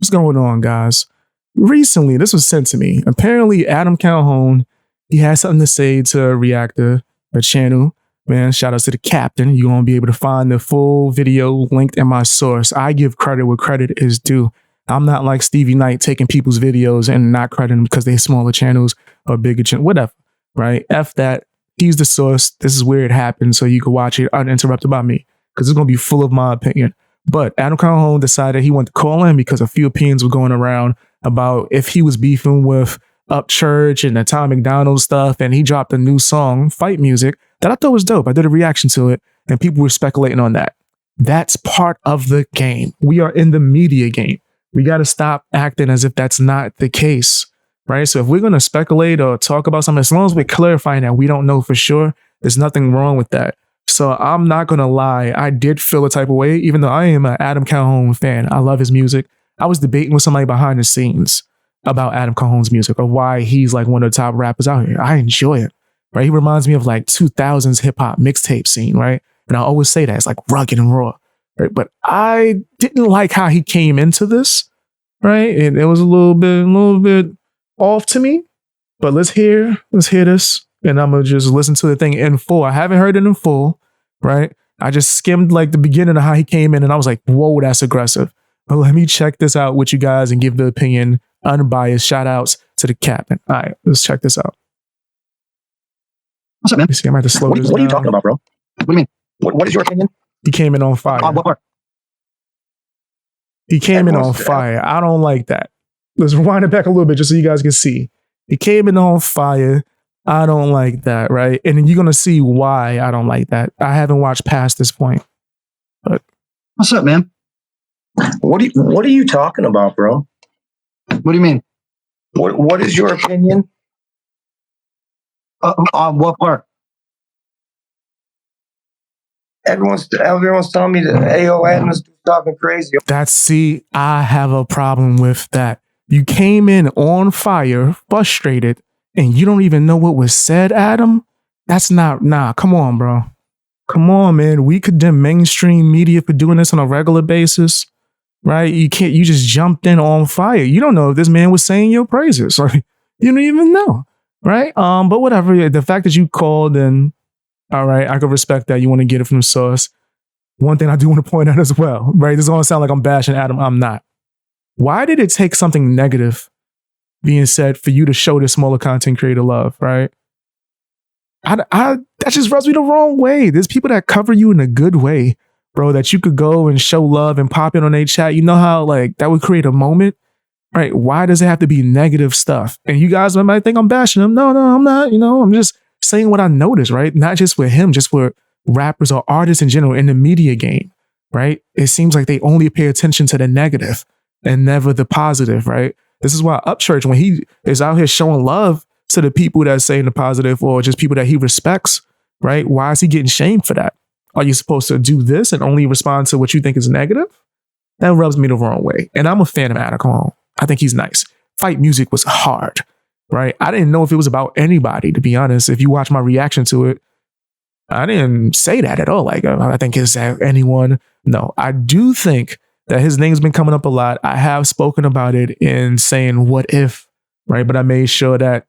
What's going on, guys? Recently, this was sent to me. Apparently, Adam Calhoun, he had something to say to Reactor, a channel. Man, shout out to the captain. You're going to be able to find the full video linked in my source. I give credit where credit is due. I'm not like Stevie Knight taking people's videos and not crediting them because they're smaller channels or bigger channels, whatever, right? F that. He's the source. This is where it happened, so you can watch it uninterrupted by me because it's going to be full of my opinion. But Adam Calhoun decided he wanted to call in because a few opinions were going around about if he was beefing with Upchurch and the MacDonald stuff, and he dropped a new song, Fight Music, that I thought was dope. I did a reaction to it, and people were speculating on that. That's part of the game. We are in the media game. We got to stop acting as if that's not the case, right? So if we're going to speculate or talk about something, as long as we're clarifying that we don't know for sure, there's nothing wrong with that. So I'm not going to lie. I did feel a type of way, even though I am an Adam Calhoun fan. I love his music. I was debating with somebody behind the scenes about Adam Calhoun's music or why he's like one of the top rappers out here. I enjoy it, right? He reminds me of like 2000s hip hop mixtape scene, right? And I always say that it's like rugged and raw, right? But I didn't like how he came into this, right? And it was a little bit off to me. But let's hear this. And I'm going to just listen to the thing in full. I haven't heard it in full, right? I just skimmed like the beginning of how he came in and I was like, whoa, that's aggressive. But let me check this out with you guys and give the opinion, unbiased shout outs to the captain. All right, let's check this out. What's up, man? Let me see, I might have to slow this down. What are you talking about, bro? What do you mean? What is your opinion? He came in on fire. He came in on fire. I don't like that. Let's rewind it back a little bit just so you guys can see. He came in on fire. I don't like that, right? And then you're going to see why I don't like that. I haven't watched past this point. But what's up, man? What are you talking about, bro? What do you mean? What is your opinion? On what part? Everyone's telling me that AO Adam's talking crazy. I have a problem with that. You came in on fire, frustrated, and you don't even know what was said, Adam? That's not, come on, bro. Come on, man. We condemn mainstream media for doing this on a regular basis, right? You just jumped in on fire. You don't know if this man was saying your praises, or you don't even know, right? But whatever, the fact that you called and, all right, I can respect that. You want to get it from the source. One thing I do want to point out as well, right? This is going to sound like I'm bashing Adam. I'm not. Why did it take something negative being said for you to show this smaller content creator love, right? That just rubs me the wrong way. There's people that cover you in a good way, bro, that you could go and show love and pop in on their chat. You know how like that would create a moment, right? Why does it have to be negative stuff? And you guys might think I'm bashing him. No, I'm not. I'm just saying what I noticed, right? Not just with him, just with rappers or artists in general in the media game, right? It seems like they only pay attention to the negative and never the positive, right? This is why Upchurch, when he is out here showing love to the people that are saying the positive or just people that he respects, right? Why is he getting shamed for that? Are you supposed to do this and only respond to what you think is negative? That rubs me the wrong way. And I'm a fan of Adam Calhoun. I think he's nice. Fight Music was hard, right? I didn't know if it was about anybody, to be honest. If you watch my reaction to it, I didn't say that at all. Like, I think it's anyone. No, I do think that his name's been coming up a lot. I have spoken about it in saying what if, right? But I made sure that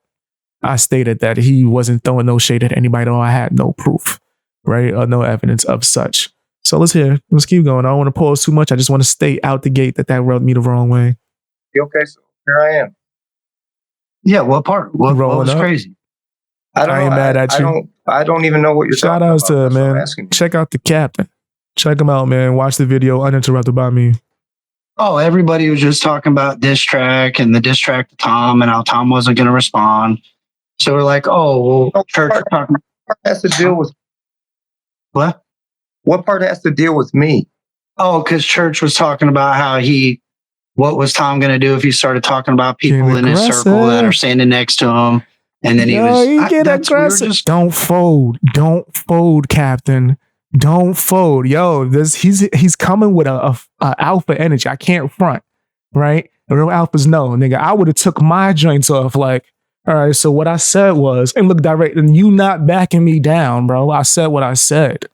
I stated that he wasn't throwing no shade at anybody, or I had no proof, right? Or no evidence of such. So let's keep going. I don't want to pause too much. I just want to stay out the gate that rubbed me the wrong way. Okay, so here I am. Yeah, what part? What was crazy? I ain't mad at you. I don't even know what you're talking about. Shout outs to, man. Check out the captain. Check him out, man. Watch the video uninterrupted by me. Oh, everybody was just talking about diss track and the diss track to Tom and how Tom wasn't going to respond. So we're like, oh, well, Church talking. What has to deal with what? What part has to deal with me? Oh, because Church was talking about how what was Tom going to do if he started talking about people in his circle that are standing next to him? And then he get aggressive. Don't fold, Captain. Don't fold. Yo, he's coming with a alpha energy. I can't front, right? The real alphas know, nigga. I would have took my joints off like, all right, so what I said was, and look direct, and you not backing me down, bro. I said what I said.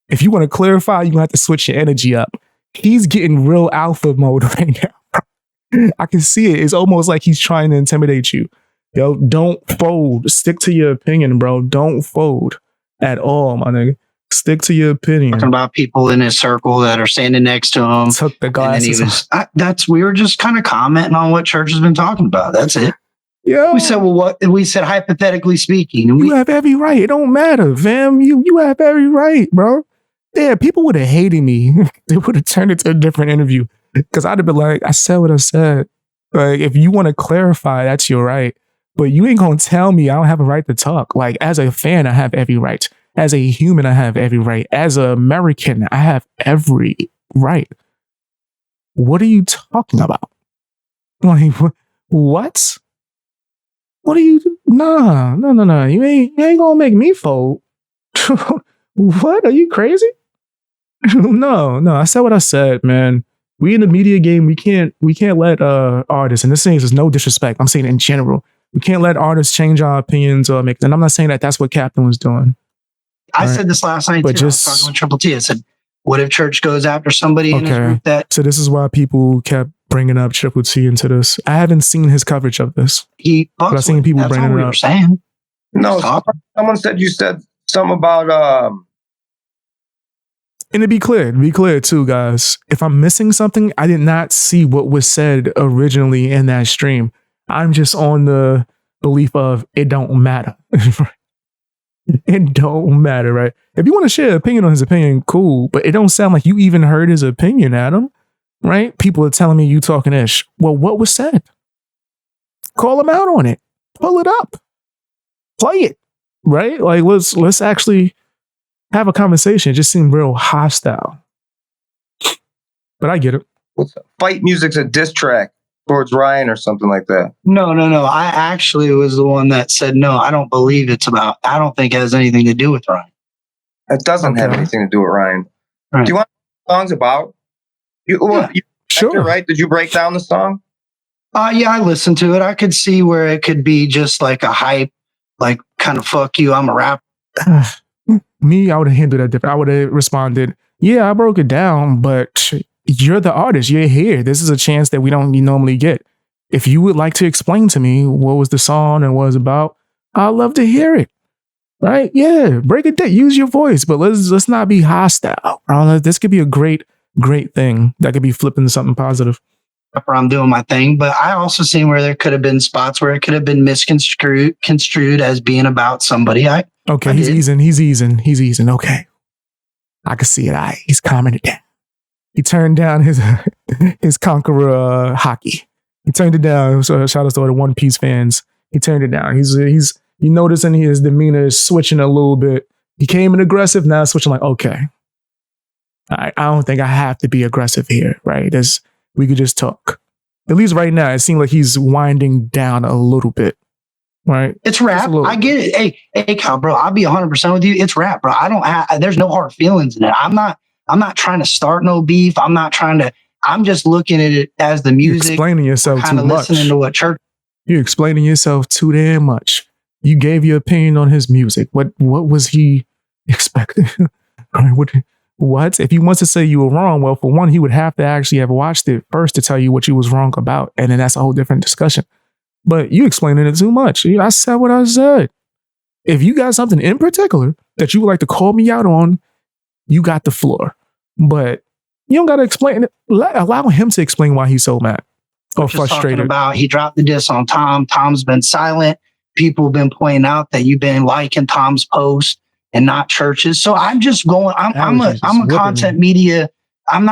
If you want to clarify, you're going to have to switch your energy up. He's getting real alpha mode right now, bro. I can see it. It's almost like he's trying to intimidate you. Yo, don't fold. Stick to your opinion, bro. Don't fold at all, my nigga. Stick to your opinion. Talking about people in his circle that are standing next to him. Took the And then he glasses off. was, we were just kind of commenting on what church has been talking about. That's it. Yo, We said, well, what we said, hypothetically speaking, and you have every right. It don't matter, fam. You have every right, bro. Yeah, people would have hated me. They would have turned it to a different interview. Because I'd have been like, I said what I said. Like, if you want to clarify, that's your right. But you ain't gonna tell me I don't have a right to talk. Like, as a fan, I have every right. As a human, I have every right. As an American, I have every right. What are you talking about? Like, what? What are you? Nah. You ain't gonna make me fold. What? Are you crazy? No. I said what I said, man. We in the media game. We can't let artists, and this thing is no disrespect. I'm saying in general, we can't let artists change our opinions or make. And I'm not saying that that's what Captain was doing. I said this last night, But too. I was talking with Triple T. I said, what if church goes after somebody in his group that So this is why people kept bringing up Triple T into this. I haven't seen his coverage of this, he but I've seen people bringing it up. saying. No, someone said you said something about And to be clear too, guys, if I'm missing something, I did not see what was said originally in that stream. I'm just on the belief of it don't matter. It don't matter, right? If you want to share an opinion on his opinion, cool. But it don't sound like you even heard his opinion, Adam. Right? People are telling me you talking ish. Well, what was said? Call him out on it. Pull it up. Play it. Right? Like let's actually have a conversation. It just seemed real hostile. But I get it. fight music's a diss track towards Ryan or something like that. No. I actually was the one that said, no, I don't believe it's about, I don't think it has anything to do with Ryan. It doesn't have anything to do with Ryan. Right. Do you want what the song's about? You Sure. right? Did you break down the song? Yeah, I listened to it. I could see where it could be just like a hype, like kind of fuck you, I'm a rapper. Me, I would have handled that different. I would have responded, yeah, I broke it down, but you're the artist. You're here. This is a chance that we don't normally get. If you would like to explain to me what was the song and what it was about, I'd love to hear it. Right? Yeah, break it down. Use your voice, but let's not be hostile. This could be a great thing that could be flipping to something positive. I'm doing my thing, but I also seen where there could have been spots where it could have been misconstrued as being about somebody. He's easing. Okay. I can see it. He's calming it down. He turned down his Conqueror hockey. He turned it down. So shout out to all the One Piece fans. He turned it down. He's you noticing his demeanor is switching a little bit. He came in aggressive, now switching like, okay. I don't think I have to be aggressive here, right? We could just talk. At least right now, it seems like he's winding down a little bit, right? It's rap. I get it. Hey, Cal, bro, I'll be 100% with you. It's rap, bro. There's no hard feelings in it. I'm not trying to start no beef. I'm just looking at it as the music. You're explaining yourself too much. Listening to what church. You're explaining yourself too damn much. You gave your opinion on his music. What was he expecting? What? If he wants to say you were wrong, well, for one, he would have to actually have watched it first to tell you what you was wrong about. And then that's a whole different discussion. But you explaining it too much. I said what I said. If you got something in particular that you would like to call me out on, you got the floor. But you don't got to explain it. Allow him to explain why he's so mad or frustrated. He dropped the diss on Tom. Tom's been silent. People have been pointing out that you've been liking Tom's post and not churches. So I'm just going, I'm a content media. I'm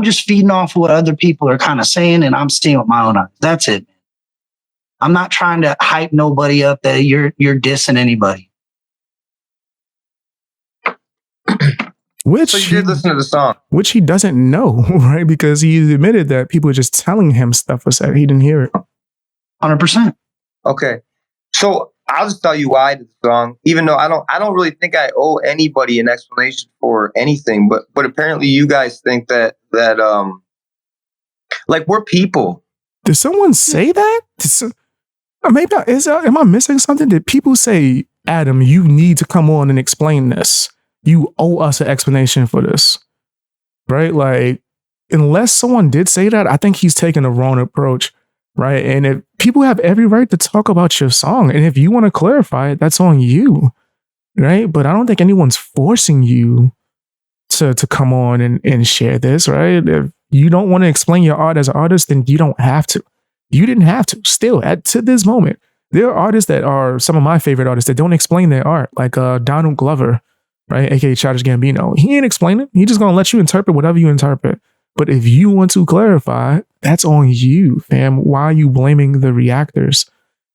just feeding off what other people are kind of saying, and I'm seeing with my own eyes. That's it. I'm not trying to hype nobody up that you're dissing anybody. So you did listen to the song, which he doesn't know, right? Because he admitted that people are just telling him stuff was said. He didn't hear it. 100%. Okay. So I'll just tell you why I did the song, even though I don't really think I owe anybody an explanation for anything, but apparently you guys think that like we're people. Did someone say that? Maybe am I missing something? Did people say, Adam, you need to come on and explain this? You owe us an explanation for this, right? Like unless someone did say that, I think he's taking the wrong approach, right? And if people have every right to talk about your song, and if you want to clarify it, that's on you, right? But I don't think anyone's forcing you to come on and share this, right? If you don't want to explain your art as an artist, then you don't have to. You didn't have to. Still, to this moment, there are artists that are some of my favorite artists that don't explain their art, like Donald Glover, right? AKA Childish Gambino. He ain't explaining. He just gonna let you interpret whatever you interpret. But if you want to clarify, that's on you, fam. Why are you blaming the reactors?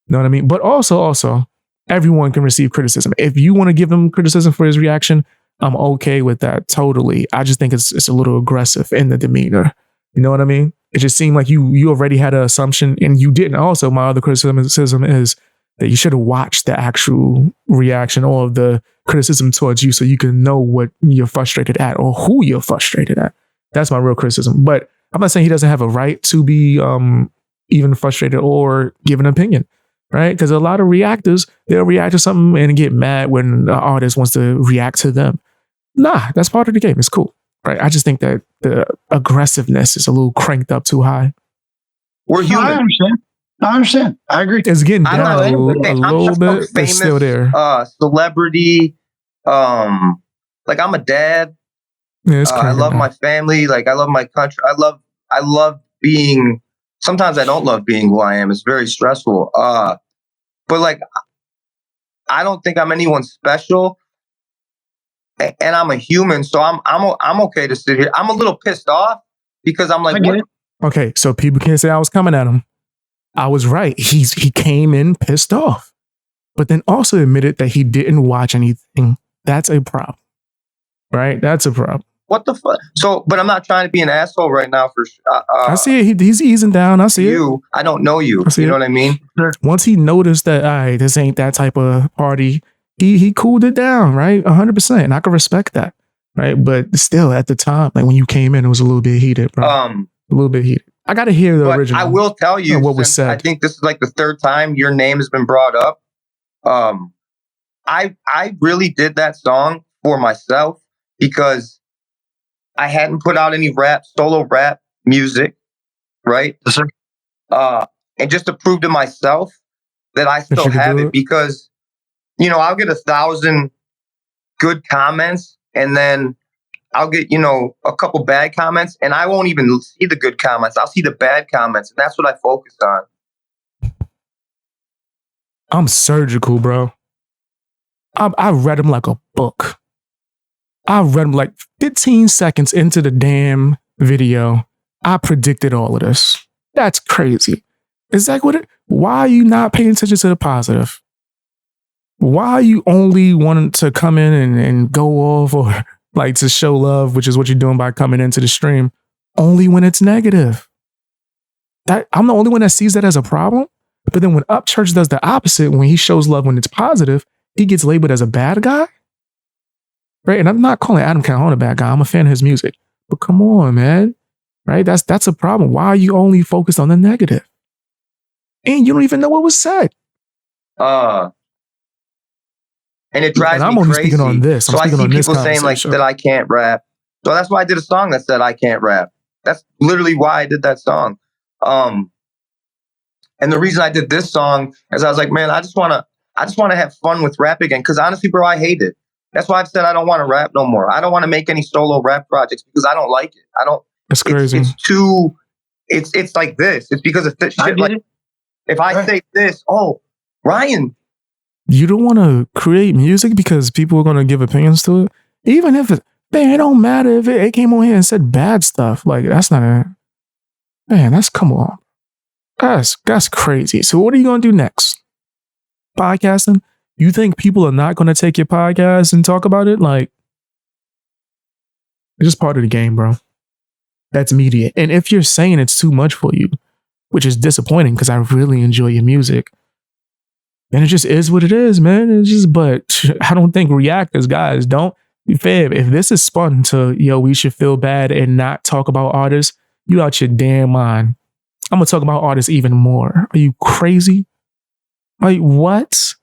You know what I mean? But also, everyone can receive criticism. If you want to give him criticism for his reaction, I'm okay with that totally. I just think it's a little aggressive in the demeanor. You know what I mean? It just seemed like you already had an assumption and you didn't. Also, my other criticism is that you should have watched the actual reaction or the criticism towards you so you can know what you're frustrated at or who you're frustrated at. That's my real criticism. But I'm not saying he doesn't have a right to be even frustrated or give an opinion, right? Because a lot of reactors, they'll react to something and get mad when an artist wants to react to them. Nah, that's part of the game. It's cool, right? I just think that the aggressiveness is a little cranked up too high. We're human. I understand. I agree. It's getting down a little bit, but it's still there. Celebrity, like I'm a dad. Yeah, I love my family. Like I love my country. I love being. Sometimes I don't love being who I am. It's very stressful. But like, I don't think I'm anyone special. And I'm a human, so I'm okay to sit here. I'm a little pissed off because I'm like, what? Okay, so people can't say I was coming at him. I was right. He came in pissed off, but then also admitted that he didn't watch anything. That's a problem, right? That's a problem. What the fuck? So, but I'm not trying to be an asshole right now. For I see it. He's easing down. I see it. I don't know you. You know what I mean? Once he noticed that, all right, this ain't that type of party. He cooled it down, right? 100%. And I can respect that, right? But still, at the time, like when you came in, it was a little bit heated, bro. A little bit heated. I got to hear the original. I will tell you what was said. I think this is like the third time your name has been brought up. I really did that song for myself because I hadn't put out any solo rap music, right? Yes, sir. And just to prove to myself that I still have it because, you know, I'll get 1,000 good comments and then I'll get, you know, a couple bad comments and I won't even see the good comments. I'll see the bad comments and that's what I focus on. I'm surgical, bro. I read him like a book. I read him like 15 seconds into the damn video. I predicted all of this. That's crazy. Is that what it? Why are you not paying attention to the positive? Why are you only wanting to come in and go off or like to show love, which is what you're doing by coming into the stream, only when it's negative? I'm the only one that sees that as a problem. But then when Upchurch does the opposite, when he shows love when it's positive, he gets labeled as a bad guy. Right? And I'm not calling Adam Calhoun a bad guy. I'm a fan of his music. But come on, man. Right? That's a problem. Why are you only focused on the negative? And you don't even know what was said. And it drives me I'm only crazy. speaking on this. So I see people saying like that I can't rap. So that's why I did a song that said I can't rap. That's literally why I did that song. And the reason I did this song is I was like, man, I just want to have fun with rap again. Because honestly, bro, I hate it. That's why I've said I don't want to rap no more. I don't want to make any solo rap projects because I don't like it. I don't. That's crazy. It's too. It's like this. It's because of shit. Like if I say this, oh, Ryan. You don't want to create music because people are going to give opinions to it? Even if it don't matter if it came on here and said bad stuff. Like, that's not a... Man, come on. That's crazy. So what are you going to do next? Podcasting? You think people are not going to take your podcast and talk about it? Like, it's just part of the game, bro. That's media. And if you're saying it's too much for you, which is disappointing because I really enjoy your music, and it just is what it is, man. It's just, but I don't think reactors, guys, don't. Fab, if this is spun to, yo, we should feel bad and not talk about artists, you out your damn mind. I'm going to talk about artists even more. Are you crazy? Like, what?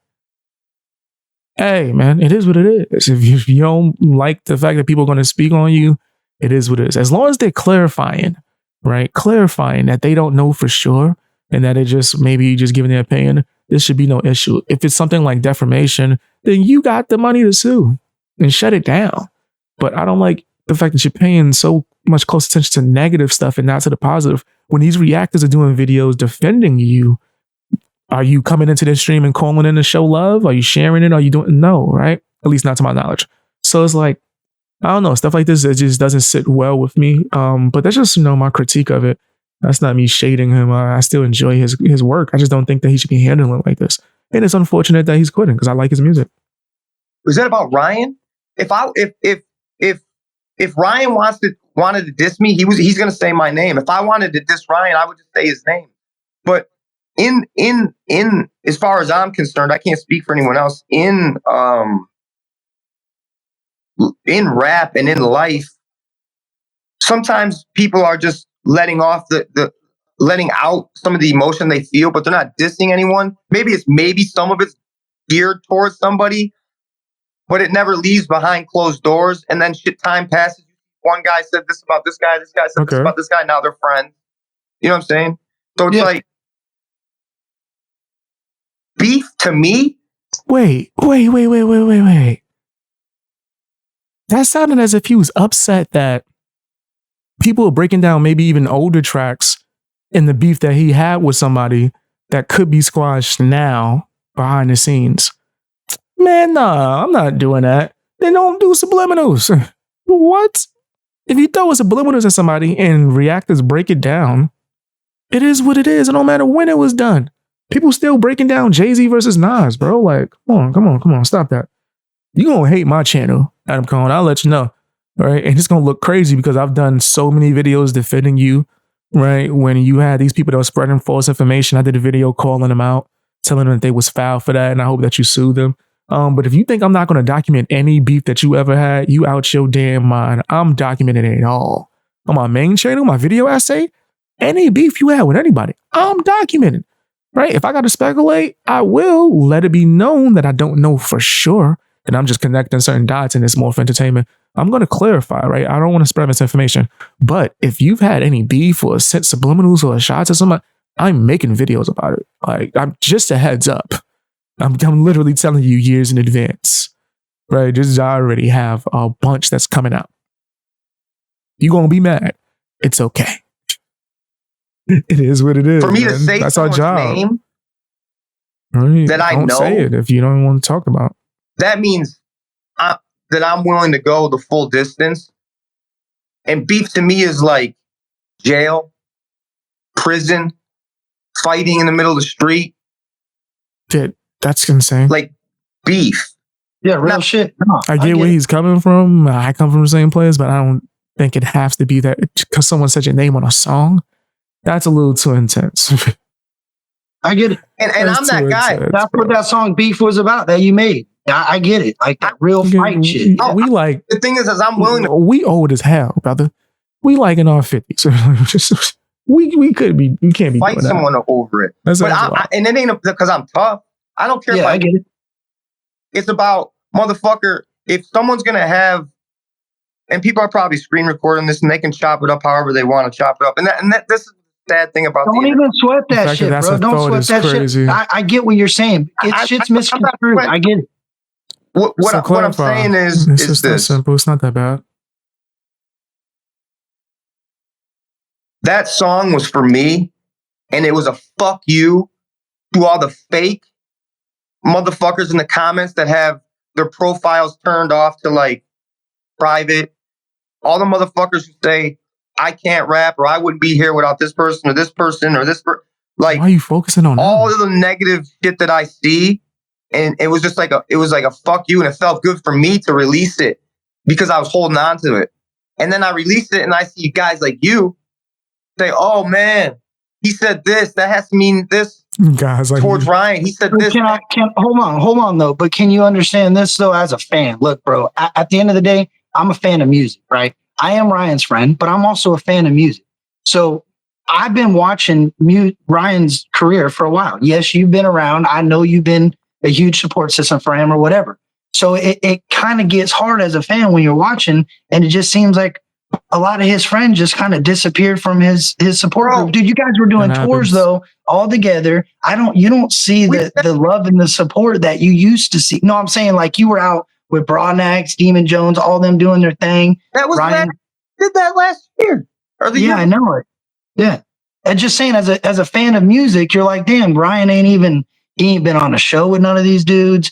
Hey, man, it is what it is. If you don't like the fact that people are going to speak on you It is what it is. As long as they're clarifying, right? Clarifying that they don't know for sure and that it just maybe just giving their opinion, there should be no issue. If it's something like defamation, then you got the money to sue and shut it down. But I don't like the fact that you're paying so much close attention to negative stuff and not to the positive. When these reactors are doing videos defending you, are you coming into their stream and calling in to show love? Are you sharing it? Are you doing no, right? At least not to my knowledge. So it's like, I don't know, stuff like this, it just doesn't sit well with me. But that's just, my critique of it. That's not me shading him. I still enjoy his work. I just don't think that he should be handling it like this. And it's unfortunate that he's quitting because I like his music. Was that about Ryan? If Ryan wanted to diss me, he's gonna say my name. If I wanted to diss Ryan, I would just say his name. But in as far as I'm concerned, I can't speak for anyone else. In rap and in life, sometimes people are just letting off letting out some of the emotion they feel, but they're not dissing anyone. Maybe some of it's geared towards somebody, but it never leaves behind closed doors. And then time passes. One guy said this about this guy. This guy said this about this guy. Now they're friends. You know what I'm saying? So it's like beef to me. Wait. That sounded as if he was upset that people were breaking down maybe even older tracks in the beef that he had with somebody that could be squashed now behind the scenes. Man, nah, I'm not doing that. Then don't do subliminals. What? If you throw a subliminals at somebody and reactors break it down, it is what it is. It don't matter when it was done. People still breaking down Jay-Z versus Nas, bro. Like, come on, stop that. You gonna hate my channel, Adam Calhoun. I'll let you know, right? And it's gonna look crazy because I've done so many videos defending you, right? When you had these people that were spreading false information, I did a video calling them out, telling them that they was foul for that, and I hope that you sue them. But if you think I'm not gonna document any beef that you ever had, you out your damn mind. I'm documenting it all. On my main channel, my video essay, any beef you had with anybody, I'm documenting, right? If I gotta speculate, I will let it be known that I don't know for sure. And I'm just connecting certain dots and it's more for entertainment. I'm going to clarify, right? I don't want to spread misinformation. But if you've had any beef or sent subliminals or shots at somebody, I'm making videos about it. Like, I'm just a heads up. I'm literally telling you years in advance, right? Just I already have a bunch that's coming out. You're going to be mad. It's okay. It is what it is. For me man. to say that's our job. Name right? that I don't know. say it if you don't want to talk about. That means that I'm willing to go the full distance. And beef to me is like jail, prison, fighting in the middle of the street. That's insane. Like beef. Yeah, real shit. I get where he's coming from. I come from the same place, but I don't think it has to be that because someone said your name on a song. That's a little too intense. I get it. And I'm that guy. That's what that song Beef was about that you made. I get it. Like that real fight shit. We like the thing is I'm willing to. We old as hell, brother. We like in our 50s. we could be. We can't be fight doing someone that. over it. But and it ain't because I'm tough. I don't care. Yeah, I get it. It's about motherfucker. If someone's gonna have, and people are probably screen recording this, and they can chop it up however they want to chop it up. And this is the sad thing about. Don't even sweat that shit, bro. Don't sweat that crazy. shit. I get what you're saying. Shit's misconstrued. I get it. What I'm saying is this. Simple. It's not that bad. That song was for me, and it was a fuck you to all the fake motherfuckers in the comments that have their profiles turned off to like private. All the motherfuckers who say, I can't rap or I wouldn't be here without this person or this person or this person. Like, why are you focusing on all of the negative shit that I see? And it was just like a fuck you. And it felt good for me to release it because I was holding on to it. And then I released it and I see guys like you say, oh man, he said this. That has to mean this guys like towards Ryan. He said this. Hold on though. But can you understand this though as a fan? Look, bro, at the end of the day, I'm a fan of music, right? I am Ryan's friend, but I'm also a fan of music. So I've been watching Ryan's career for a while. Yes, you've been around. I know you've been a huge support system for him or whatever. So it kind of gets hard as a fan when you're watching, and it just seems like a lot of his friends just kind of disappeared from his support group. Dude, you guys were doing tours though, all together. You don't see the love and the support that you used to see. No, I'm saying like you were out with Broadnax, Demon Jones, all them doing their thing. That was did that last year. Yeah, I know it. Yeah. And just saying as a fan of music, you're like, damn, Ryan he ain't been on a show with none of these dudes.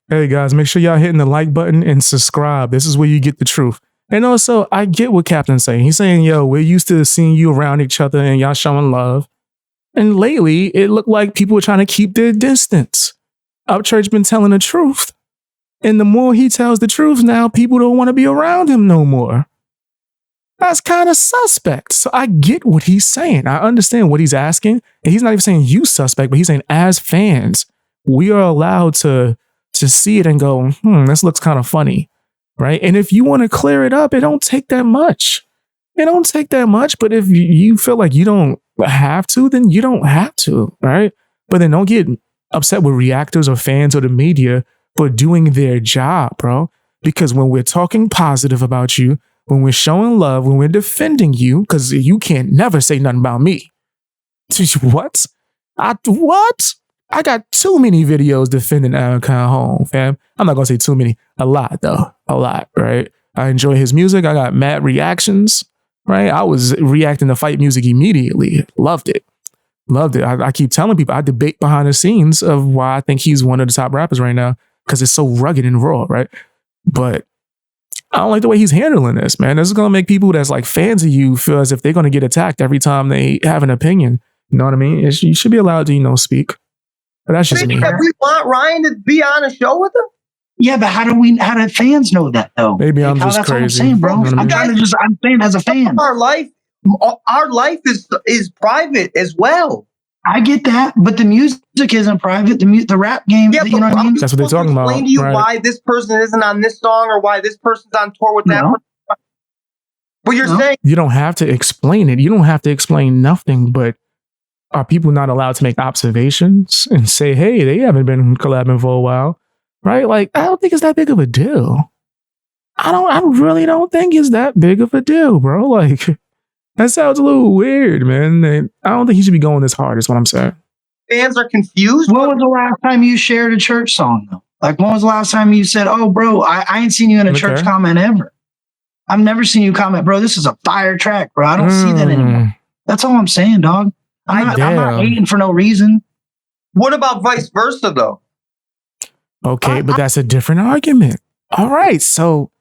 Hey guys, make sure y'all hitting the like button and subscribe. This is where you get the truth. And also, I get what Captain's saying. He's saying, yo, we're used to seeing you around each other and y'all showing love. And lately, it looked like people were trying to keep their distance. Upchurch been telling the truth. And the more he tells the truth now, people don't want to be around him no more. That's kind of suspect. So I get what he's saying. I understand what he's asking. And he's not even saying you suspect, but he's saying as fans, we are allowed to see it and go, this looks kind of funny. Right. And if you want to clear it up, it don't take that much. It don't take that much. But if you feel like you don't have to, then you don't have to. Right. But then don't get upset with reactors or fans or the media for doing their job, bro. Because when we're talking positive about you, when we're showing love, when we're defending you, because you can't never say nothing about me. What? What? I got too many videos defending Calhoun, fam. I'm not going to say too many. A lot, though. A lot, right? I enjoy his music. I got mad reactions, right? I was reacting to fight music immediately. Loved it. Loved it. I keep telling people, I debate behind the scenes of why I think he's one of the top rappers right now because it's so rugged and raw, right? But I don't like the way he's handling this, man. This is going to make people that's like fans of you feel as if they're going to get attacked every time they have an opinion. You know what I mean? You should be allowed to, speak. But that's just me. We want Ryan to be on a show with him? Yeah, but how do fans know that though? Maybe I'm just crazy. What I'm saying, bro. You know I'm saying as a fan. Our life is private as well. I get that, but the music isn't private. The rap game, you know what I mean? That's what they're talking about. Explain to you why this person isn't on this song or why this person's on tour with that person. But you're saying you don't have to explain it. You don't have to explain nothing, but are people not allowed to make observations and say, hey, they haven't been collabing for a while, right? Like, I don't think it's that big of a deal. I really don't think it's that big of a deal, bro. Like, that sounds a little weird, man. I don't think he should be going this hard, is what I'm saying. Fans are confused. When was the last time you shared a church song, though? Like, when was the last time you said, oh, bro, I ain't seen you in a church comment ever. I've never seen you comment, bro, this is a fire track, bro. I don't see that anymore. That's all I'm saying, dog. I'm not hating for no reason. What about vice versa, though? Okay, but that's a different argument. All right, so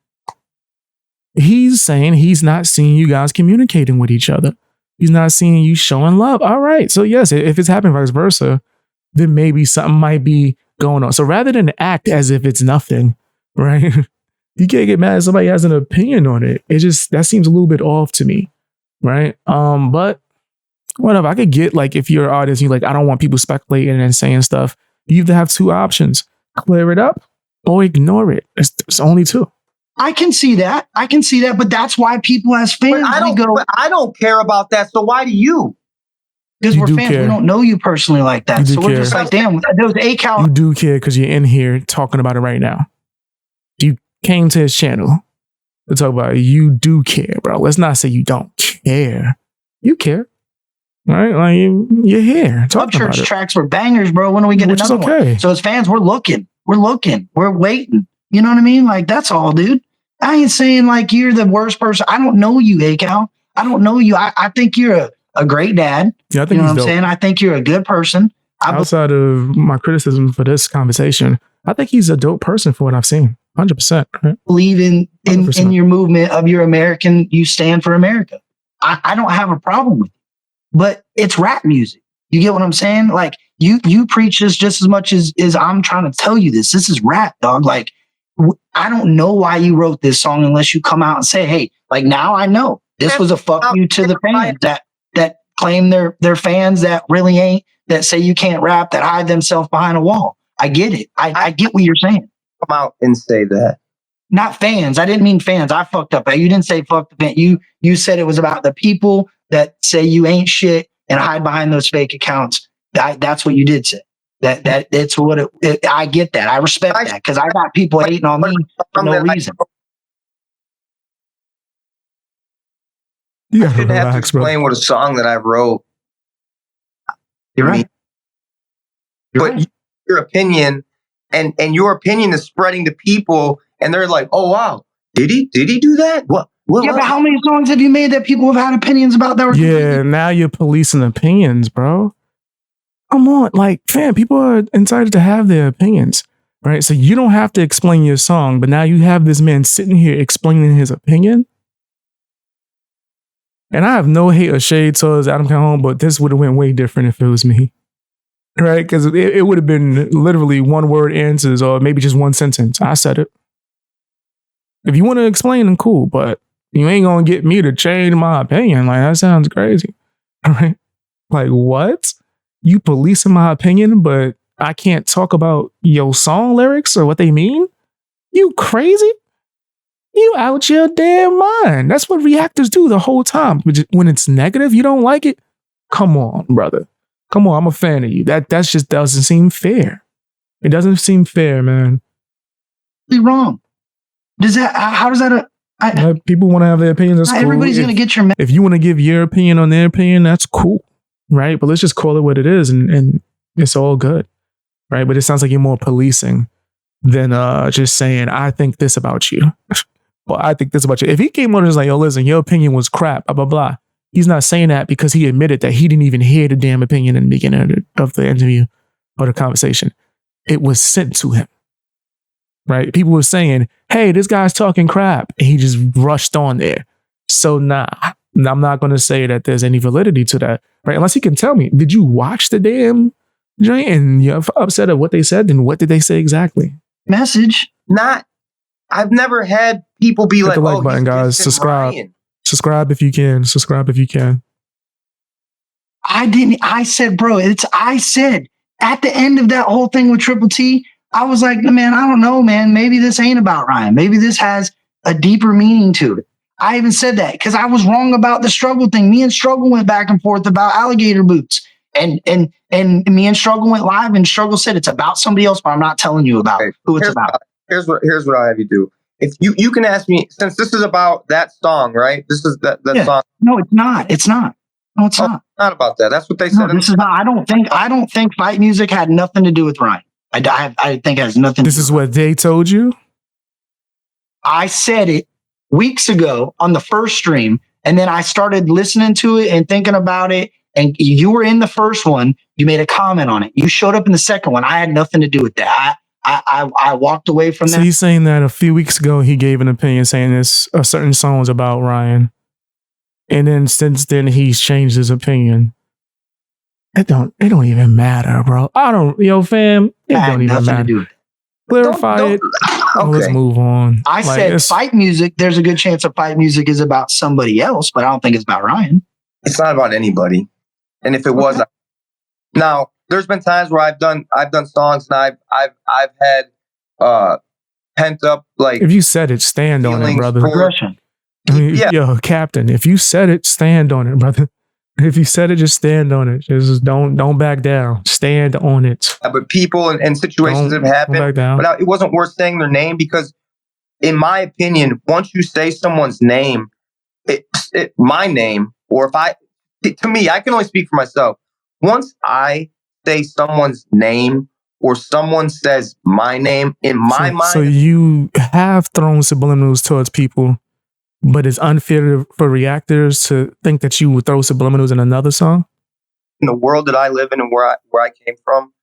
he's saying he's not seeing you guys communicating with each other. He's not seeing you showing love. All right, so yes, if it's happening vice versa, then maybe something might be going on. So rather than act as if it's nothing, right? You can't get mad if somebody has an opinion on it. That seems a little bit off to me, right? But whatever. I could get like if you're an artist, you're like, I don't want people speculating and saying stuff. You either have two options: clear it up or ignore it. It's only two. I can see that. But that's why people as fans, I don't care about that. So why do you? Because we're fans. We don't know you personally like that. So we're just like, damn, there was A-Cal. You do care because you're in here talking about it right now. You came to his channel to talk about it. You do care, bro. Let's not say you don't care. You care. Right? Like you're here. Upchurch tracks were bangers, bro. When are we getting another one? So as fans, we're looking. We're waiting. You know what I mean? Like, that's all, dude. I ain't saying like you're the worst person. I don't know you, A-Cal. I don't know you. I think you're a great dad. Yeah, I think you know what I'm saying? I think you're a good person. Outside of my criticism for this conversation, I think he's a dope person for what I've seen. 100%. Right? Believe in your movement of your American, you stand for America. I don't have a problem with it. But it's rap music. You get what I'm saying? Like you preach this just as much as I'm trying to tell you this. This is rap, dog. Like I don't know why you wrote this song unless you come out and say, hey, like now I know this was a fuck you to the fans that claim they're fans that really ain't, that say you can't rap, that hide themselves behind a wall. I get it. I get what you're saying. Come out and say that. Not fans. I didn't mean fans. I fucked up. You didn't say fuck the fan. You said it was about the people that say you ain't shit and hide behind those fake accounts. That's what you did say. That it's what I get that. I respect that because I got people hating on me for no reason. You I gotta shouldn't have to relax, bro. explain what a song that I wrote. You're right. But your opinion and your opinion is spreading to people, and they're like, "Oh wow, did he do that? What Yeah, but how many songs have you made that people have had opinions about that were Yeah, now you're policing opinions, bro. Come on, like, fam, people are entitled to have their opinions, right? So you don't have to explain your song, but now you have this man sitting here explaining his opinion. And I have no hate or shade towards Adam Calhoun, but this would have went way different if it was me, right? Because it would have been literally one word answers or maybe just one sentence. I said it. If you want to explain, then cool, but you ain't gonna get me to change my opinion. Like, that sounds crazy, right? Like, what? You policing my opinion, but I can't talk about your song lyrics or what they mean? You crazy? You out your damn mind. That's what reactors do the whole time. When it's negative, you don't like it? Come on, brother. Come on, I'm a fan of you. That just doesn't seem fair. It doesn't seem fair, man. wrong. Does that? How does that? People want to have their opinions. That's cool. Everybody's gonna get your. If you want to give your opinion on their opinion, that's cool, right? But let's just call it what it is, and it's all good, right? But it sounds like you're more policing than just saying, "I think this about you." Well, I think this about you. If he came on and was like, "Yo, listen, your opinion was crap," blah blah blah. He's not saying that because he admitted that he didn't even hear the damn opinion in the beginning of the interview or the conversation. It was sent to him. Right? People were saying, "Hey, this guy's talking crap." And he just rushed on there. So nah, I'm not going to say that there's any validity to that. Right? Unless he can tell me, did you watch the damn joint and you're upset at what they said? Then what did they say exactly? Message. I've never had people be Hit like, the like "Oh, button, guys. Subscribe. Ryan. Subscribe if you can. Subscribe if you can." I said, bro, I said at the end of that whole thing with Triple T, I was like, man, I don't know, man. Maybe this ain't about Ryan. Maybe this has a deeper meaning to it. I even said that because I was wrong about the Struggle thing. Me and Struggle went back and forth about alligator boots. And me and Struggle went live, and Struggle said it's about somebody else, but I'm not telling you about who it's about. Here's what I have you do. If you can ask me, since this is about that song, right? This is that song. No, it's not. It's not. No, it's not. Not about that. That's what they said. No, this is not. I don't think fight music had nothing to do with Ryan. I think it has nothing. This is what they told you? I said it weeks ago on the first stream, and then I started listening to it and thinking about it. And you were in the first one. You made a comment on it. You showed up in the second one. I had nothing to do with that. I walked away from that. So he's saying that a few weeks ago he gave an opinion saying this a certain song was about Ryan, and then since then he's changed his opinion. It don't even matter, bro. Fam. It don't even matter. Clarify it. Okay. Let's move on. I said fight music. There's a good chance that fight music is about somebody else, but I don't think it's about Ryan. It's not about anybody. And if it was, now there's been times where I've done songs and I've had pent up, like, if you said it, stand on it, brother. Yo, Captain, if you said it, stand on it, brother. If you said it, just stand on it. Just don't back down. Stand on it. But people and situations have happened. But it wasn't worth saying their name because, in my opinion, once you say someone's name, my name, or to me, I can only speak for myself. Once I say someone's name or someone says my name, in my mind. So you have thrown subliminals towards people, but it's unfair for reactors to think that you would throw subliminals in another song? In the world that I live in and where I came from.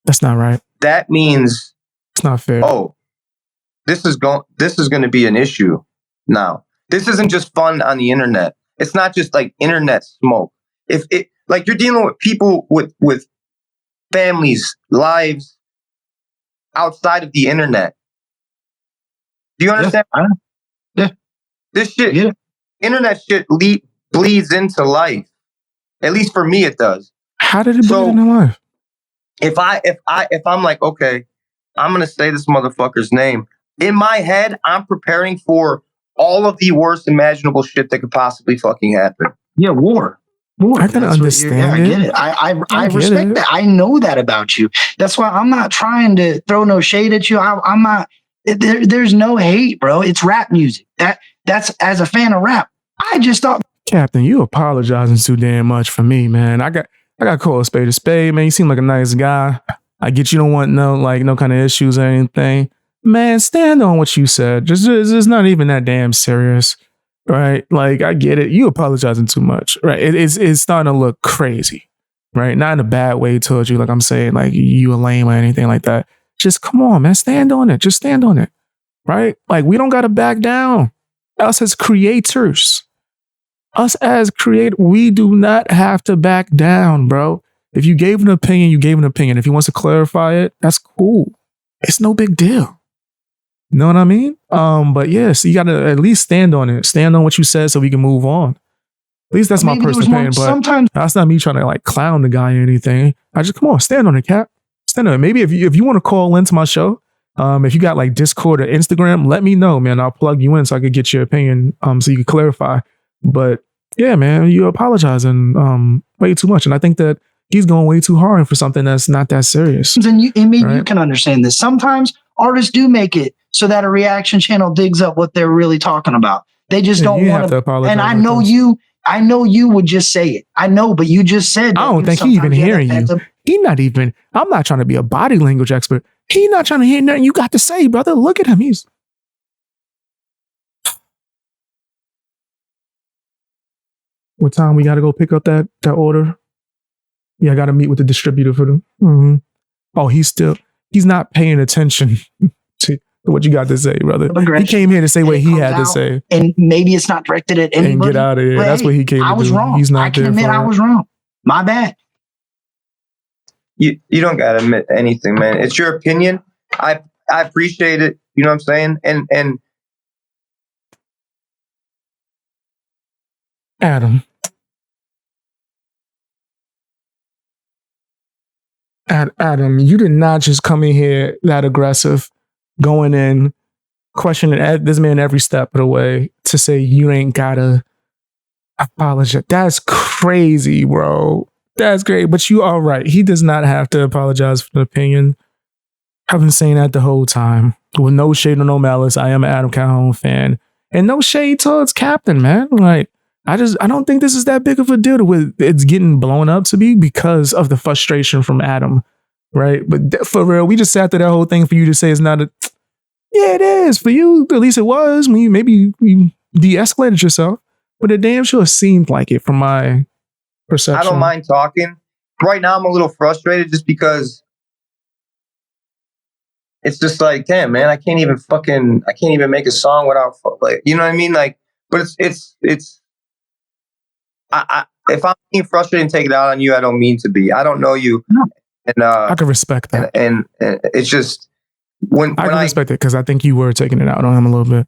That's not right. That means it's not fair. Oh, this is going to be an issue now. This isn't just fun on the internet. It's not just like internet smoke. If it, like, you're dealing with people with families, lives outside of the internet. Do you understand? Yeah. This shit, internet shit bleeds into life. At least for me, it does. How did it bleed into life? If I'm like, okay, I'm gonna say this motherfucker's name. In my head, I'm preparing for all of the worst imaginable shit that could possibly fucking happen. Yeah, war. I can understand it. I get it. I respect that. I know that about you. That's why I'm not trying to throw no shade at you. I'm not. There's no hate, bro. It's rap music. That's as a fan of rap. I just thought, Captain, you apologizing too damn much for me, man. I got to call a spade, man. You seem like a nice guy. I get you don't want no kind of issues or anything. Man, stand on what you said. Just it's not even that damn serious, right? Like, I get it. You apologizing too much, right? It's starting to look crazy, right? Not in a bad way towards you, like I'm saying, like you a lame or anything like that. Just come on, man. Stand on it. Just stand on it, right? Like, we don't got to back down. Us as creators, we do not have to back down, bro. If you gave an opinion, you gave an opinion. If he wants to clarify it, that's cool. It's no big deal. You know what I mean? But yes, you got to at least stand on it. Stand on what you said so we can move on. At least that's my personal opinion. But sometimes that's not me trying to like clown the guy or anything. I just, come on, stand on it, Cap. Stand on it. Maybe if you want to call into my show, if you got like Discord or Instagram, let me know, man. I'll plug you in so I could get your opinion, so you can clarify. But yeah, man, you're apologizing way too much. And I think that he's going way too hard for something that's not that serious. And maybe you can understand this. Sometimes artists do make it so that a reaction channel digs up what they're really talking about. They just don't want to apologize. And I know you would just say it. I know, but you just said. I don't think he even hearing you. He not even. I'm not trying to be a body language expert. He not trying to hear nothing you got to say, brother. Look at him. He's. What time we got to go pick up that order? Yeah, I got to meet with the distributor for them. Mm-hmm. Oh, he's not paying attention to what you got to say, brother. He came here to say what he had to say. And maybe it's not directed at anybody. And get out of here. That's what he came to do. I was wrong. He's not I can admit I was wrong. My bad. You don't got to admit anything, man. It's your opinion. I appreciate it. You know what I'm saying? And Adam, you did not just come in here that aggressive, going in, questioning this man every step of the way to say you ain't gotta apologize. That's crazy, bro. That's great. But you are right. He does not have to apologize for the opinion. I've been saying that the whole time. With no shade or no malice, I am an Adam Calhoun fan. And no shade towards Captain, man. Like, I don't think this is that big of a deal with it's getting blown up to be because of the frustration from Adam, right? But for real, we just sat through that whole thing for you to say it's not yeah, it is. For you, at least it was. When you de-escalated yourself, but it damn sure seemed like it from my perception. I don't mind talking. Right now, I'm a little frustrated just because it's just like, damn, man, I can't even make a song without, like, you know what I mean? Like, but it's if I'm being frustrated and take it out on you, I don't mean to be. I don't know you, and I can respect that. And it's just when I respect it because I think you were taking it out on him a little bit.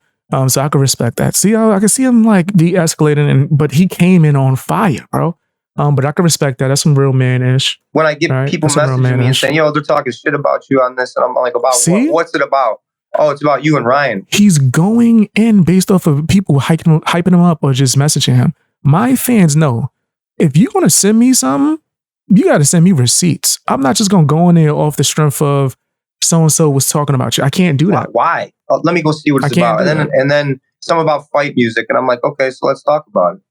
So I can respect that. See, I can see him like de-escalating, but he came in on fire, bro. But I can respect that. That's some real man-ish. When I get people messaging me and saying, "Yo, they're talking shit about you on this," and I'm like, "About what? What's it about?" Oh, it's about you and Ryan. He's going in based off of people hyping him up or just messaging him. My fans know, if you're going to send me something, you got to send me receipts. I'm not just going to go in there off the strength of so-and-so was talking about you. I can't do that. Why? Let me go see what it's about. And then some about fight music. And I'm like, okay, so let's talk about it.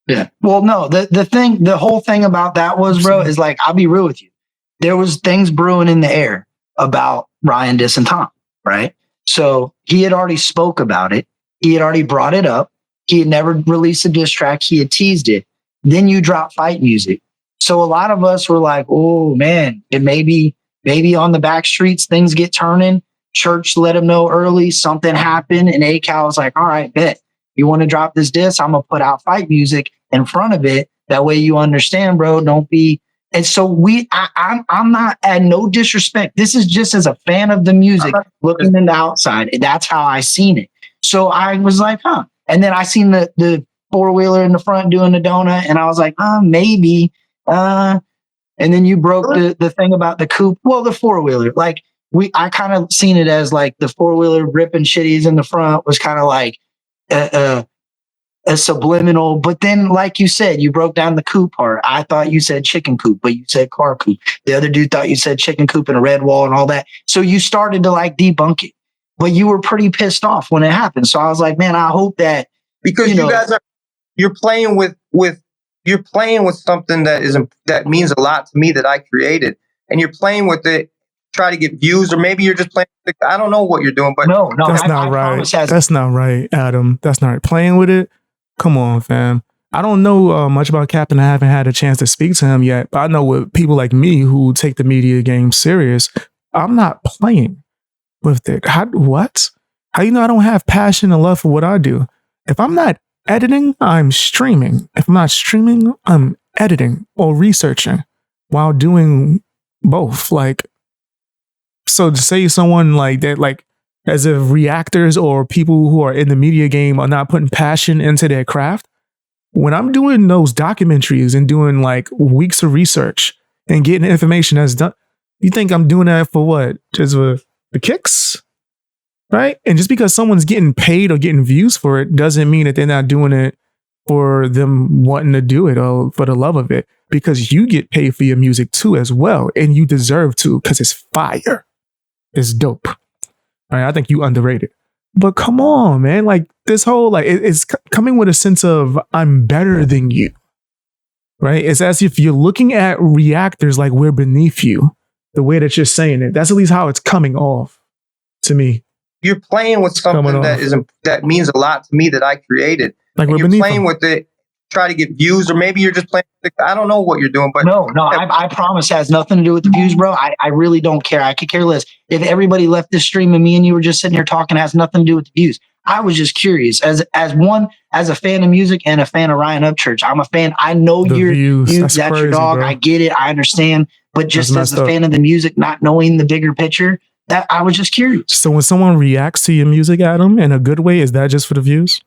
Yeah. Well, no, the whole thing about that was, bro, is like, I'll be real with you. There was things brewing in the air about Ryan dissing Tom, right? So he had already spoke about it. He had already brought it up. He had never released a diss track. He had teased it. Then you drop fight music. So a lot of us were like, oh, man, it maybe on the back streets, things get turning. Church let him know early. Something happened. And A-Cal was like, all right, bet. You want to drop this diss? I'm going to put out fight music in front of it. That way you understand, bro. Don't be. And so I'm not at no disrespect. This is just as a fan of the music looking in the outside. That's how I seen it. So I was like, huh. And then I seen the four-wheeler in the front doing the donut. And I was like, maybe. And then you broke the thing about the coupe. Well, the four-wheeler. Like I kind of seen it as like the four-wheeler ripping shitties in the front was kind of like a subliminal. But then, like you said, you broke down the coupe part. I thought you said chicken coop, but you said car coupe. The other dude thought you said chicken coop and a red wall and all that. So you started to like debunk it. But you were pretty pissed off when it happened. So I was like, man, I hope that because you guys are you're playing with something that means a lot to me that I created, and you're playing with it, try to get views, or maybe you're just playing. I don't know what you're doing, but no, that's not right. That's not right, Adam. That's not right. Playing with it. Come on, fam. I don't know much about Captain. I haven't had a chance to speak to him yet, but I know with people like me who take the media game serious, I'm not playing with it. What? How you know I don't have passion and love for what I do? If I'm not editing, I'm streaming. If I'm not streaming, I'm editing or researching while doing both. Like, so to say someone like that, like as if reactors or people who are in the media game are not putting passion into their craft. When I'm doing those documentaries and doing like weeks of research and getting information that's done, you think I'm doing that for what? Just for the kicks? Right? And just because someone's getting paid or getting views for it doesn't mean that they're not doing it for them wanting to do it or for the love of it, because you get paid for your music too as well. And you deserve to, because it's fire. It's dope. Right? I think you underrated. But come on, man. Like this whole, like it's coming with a sense of I'm better than you. Right? It's as if you're looking at reactors like we're beneath you. The way that you're saying it. That's at least how it's coming off to me. You're playing with something that means a lot to me that I created. Like you're playing with it, try to get views, or maybe you're just playing. I don't know what you're doing, but no, I promise it has nothing to do with the views, bro. I really don't care. I could care less. If everybody left this stream and me and you were just sitting here talking, it has nothing to do with the views. I was just curious as a fan of music and a fan of Ryan Upchurch. I'm a fan. I know that's crazy, your dog. Bro. I get it. I understand. But just as a fan of the music, not knowing the bigger picture, that I was just curious. So when someone reacts to your music, Adam, in a good way, is that just for the views?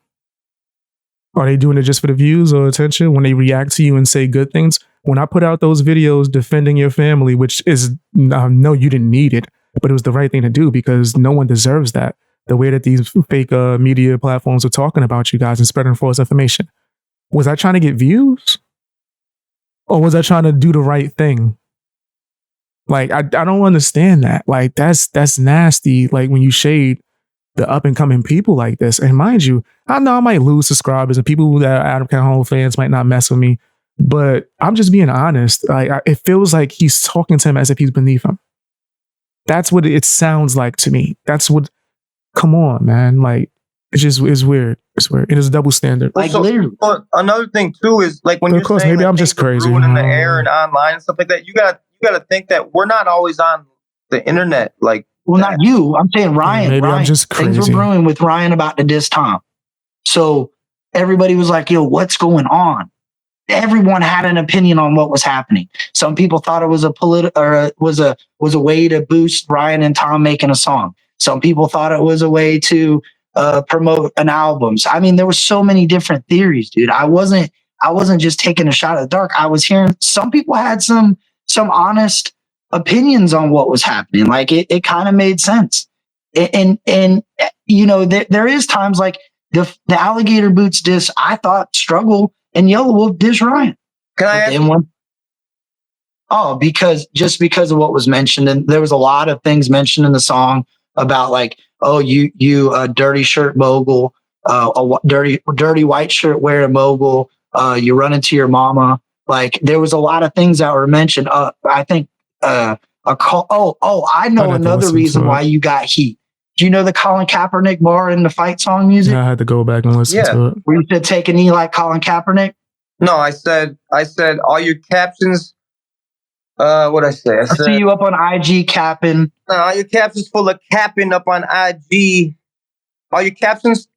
Are they doing it just for the views or attention? When they react to you and say good things? When I put out those videos defending your family, which is, no, you didn't need it, but it was the right thing to do because no one deserves that. The way that these fake media platforms are talking about you guys and spreading false information. Was I trying to get views? Or was I trying to do the right thing? Like, I don't understand that. Like, that's nasty. Like, when you shade the up and coming people like this, and mind you, I know I might lose subscribers and people that are Adam Calhoun fans might not mess with me, but I'm just being honest. Like, it feels like he's talking to him as if he's beneath him. That's what it sounds like to me. That's what, come on, man. Like, it's weird. It's weird. It is a double standard. Like, literally. Another thing too is like when you're saying maybe I'm just crazy in the air and online and stuff like that. You gotta think that we're not always on the internet. Like, well, not you. I'm saying Ryan. Maybe Ryan. I'm just crazy. Things were brewing with Ryan about to diss Tom. So everybody was like, "Yo, what's going on?" Everyone had an opinion on what was happening. Some people thought it was was a way to boost Ryan and Tom making a song. Some people thought it was a way to promote an album. I mean, there were so many different theories, dude. I wasn't just taking a shot at the dark. I was hearing some people had some honest opinions on what was happening. Like it kind of made sense. And you know, there is times like the Alligator Boots diss, I thought Struggle and Yellow Wolf diss Ryan. Can I ask one? Oh, because of what was mentioned, and there was a lot of things mentioned in the song about like, oh, you dirty shirt mogul, a dirty white shirt wearing mogul, you run into your mama. Like there was a lot of things that were mentioned. I think I know another reason why you got heat. Do you know the Colin Kaepernick bar in the fight song music? Yeah, I had to go back and listen to it. Where you said take a knee like Colin Kaepernick? No, I said all your captions. What'd I say? I see you up on IG capping. No, all your captions full of capping up on IG. All your captions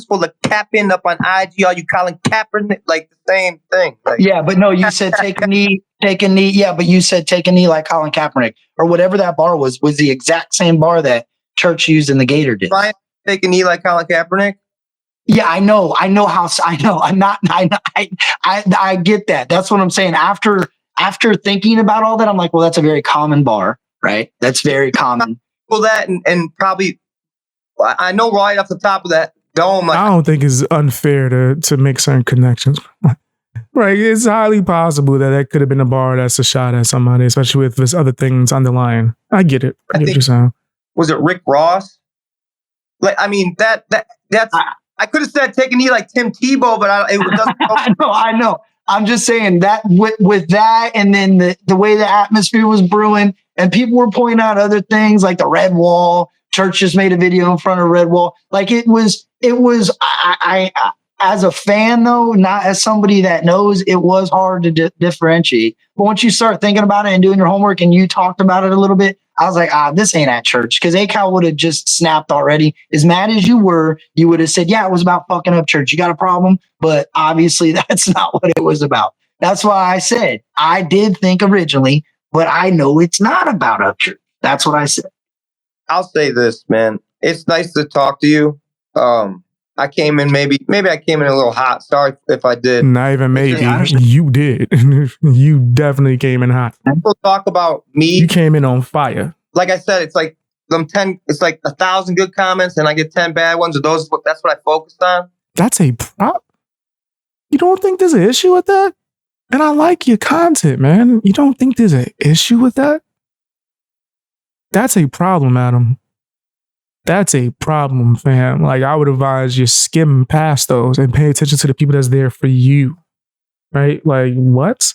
full of capping up on IG. All you Colin Kaepernick, like the same thing. Like, yeah, but no, you said take a knee. Yeah, but you said take a knee like Colin Kaepernick or whatever that bar was the exact same bar that Church used in the Gator did. Ryan, take a knee like Colin Kaepernick. Yeah, I know. I'm not. I get that. That's what I'm saying. After thinking about all that, I'm like, well, that's a very common bar, right? That's very common. Well, that and probably, I know right off the top of that dome. I don't think it's unfair to make certain connections. Right, it's highly possible that could have been a bar that's a shot at somebody, especially with this other things underlying. I get it. I get what you're saying. Was it Rick Ross? Like, I mean, that's I could have said take a knee like Tim Tebow, but it doesn't. I know. I'm just saying that with that, and then the way the atmosphere was brewing, and people were pointing out other things like the red wall. Church just made a video in front of red wall. Like it was. I as a fan though, not as somebody that knows, it was hard to differentiate. But once you start thinking about it and doing your homework, and you talked about it a little bit, I was like, this ain't at church. Because ACAL would have just snapped already. As mad as you were, you would have said, yeah, it was about fucking Upchurch. You got a problem? But obviously that's not what it was about. That's why I said, I did think originally, but I know it's not about Upchurch. That's what I said. I'll say this, man. It's nice to talk to you. I came in maybe I came in a little hot. Sorry if I did. Not even maybe. You did. You definitely came in hot. People talk about me. You came in on fire. Like I said, it's like it's like 1,000 good comments and I get 10 bad ones. That's what I focused on. That's a problem. You don't think there's an issue with that? And I like your content, man. You don't think there's an issue with that? That's a problem, Adam. That's a problem, fam. Like, I would advise you skim past those and pay attention to the people that's there for you. Right? Like, what?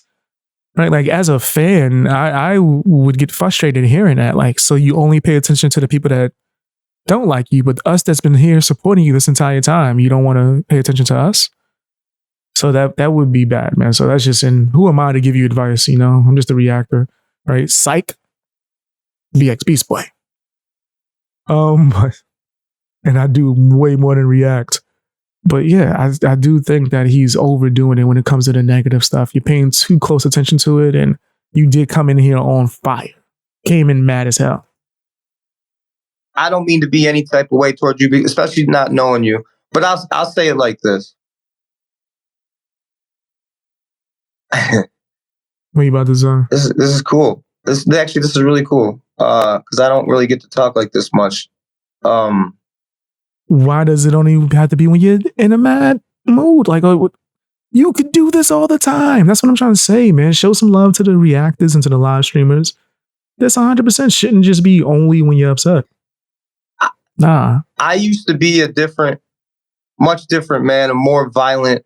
Right? Like, as a fan, I would get frustrated hearing that. Like, so you only pay attention to the people that don't like you, but us that's been here supporting you this entire time, you don't want to pay attention to us? So that would be bad, man. So that's just, and who am I to give you advice? You know, I'm just a reactor, right? Psych. BX Beast Boy. And I do way more than react. But yeah, I do think that he's overdoing it when it comes to the negative stuff. You're paying too close attention to it, and you did come in here on fire. Came in mad as hell. I don't mean to be any type of way towards you, especially not knowing you. But I'll say it like this. What are you about to say? This is cool. This is really cool. Because I don't really get to talk like this much. Why does it only have to be when you're in a mad mood? Like, you could do this all the time. That's what I'm trying to say, man. Show some love to the reactors and to the live streamers. This 100% shouldn't just be only when you're upset. Nah. I used to be much different man, a more violent.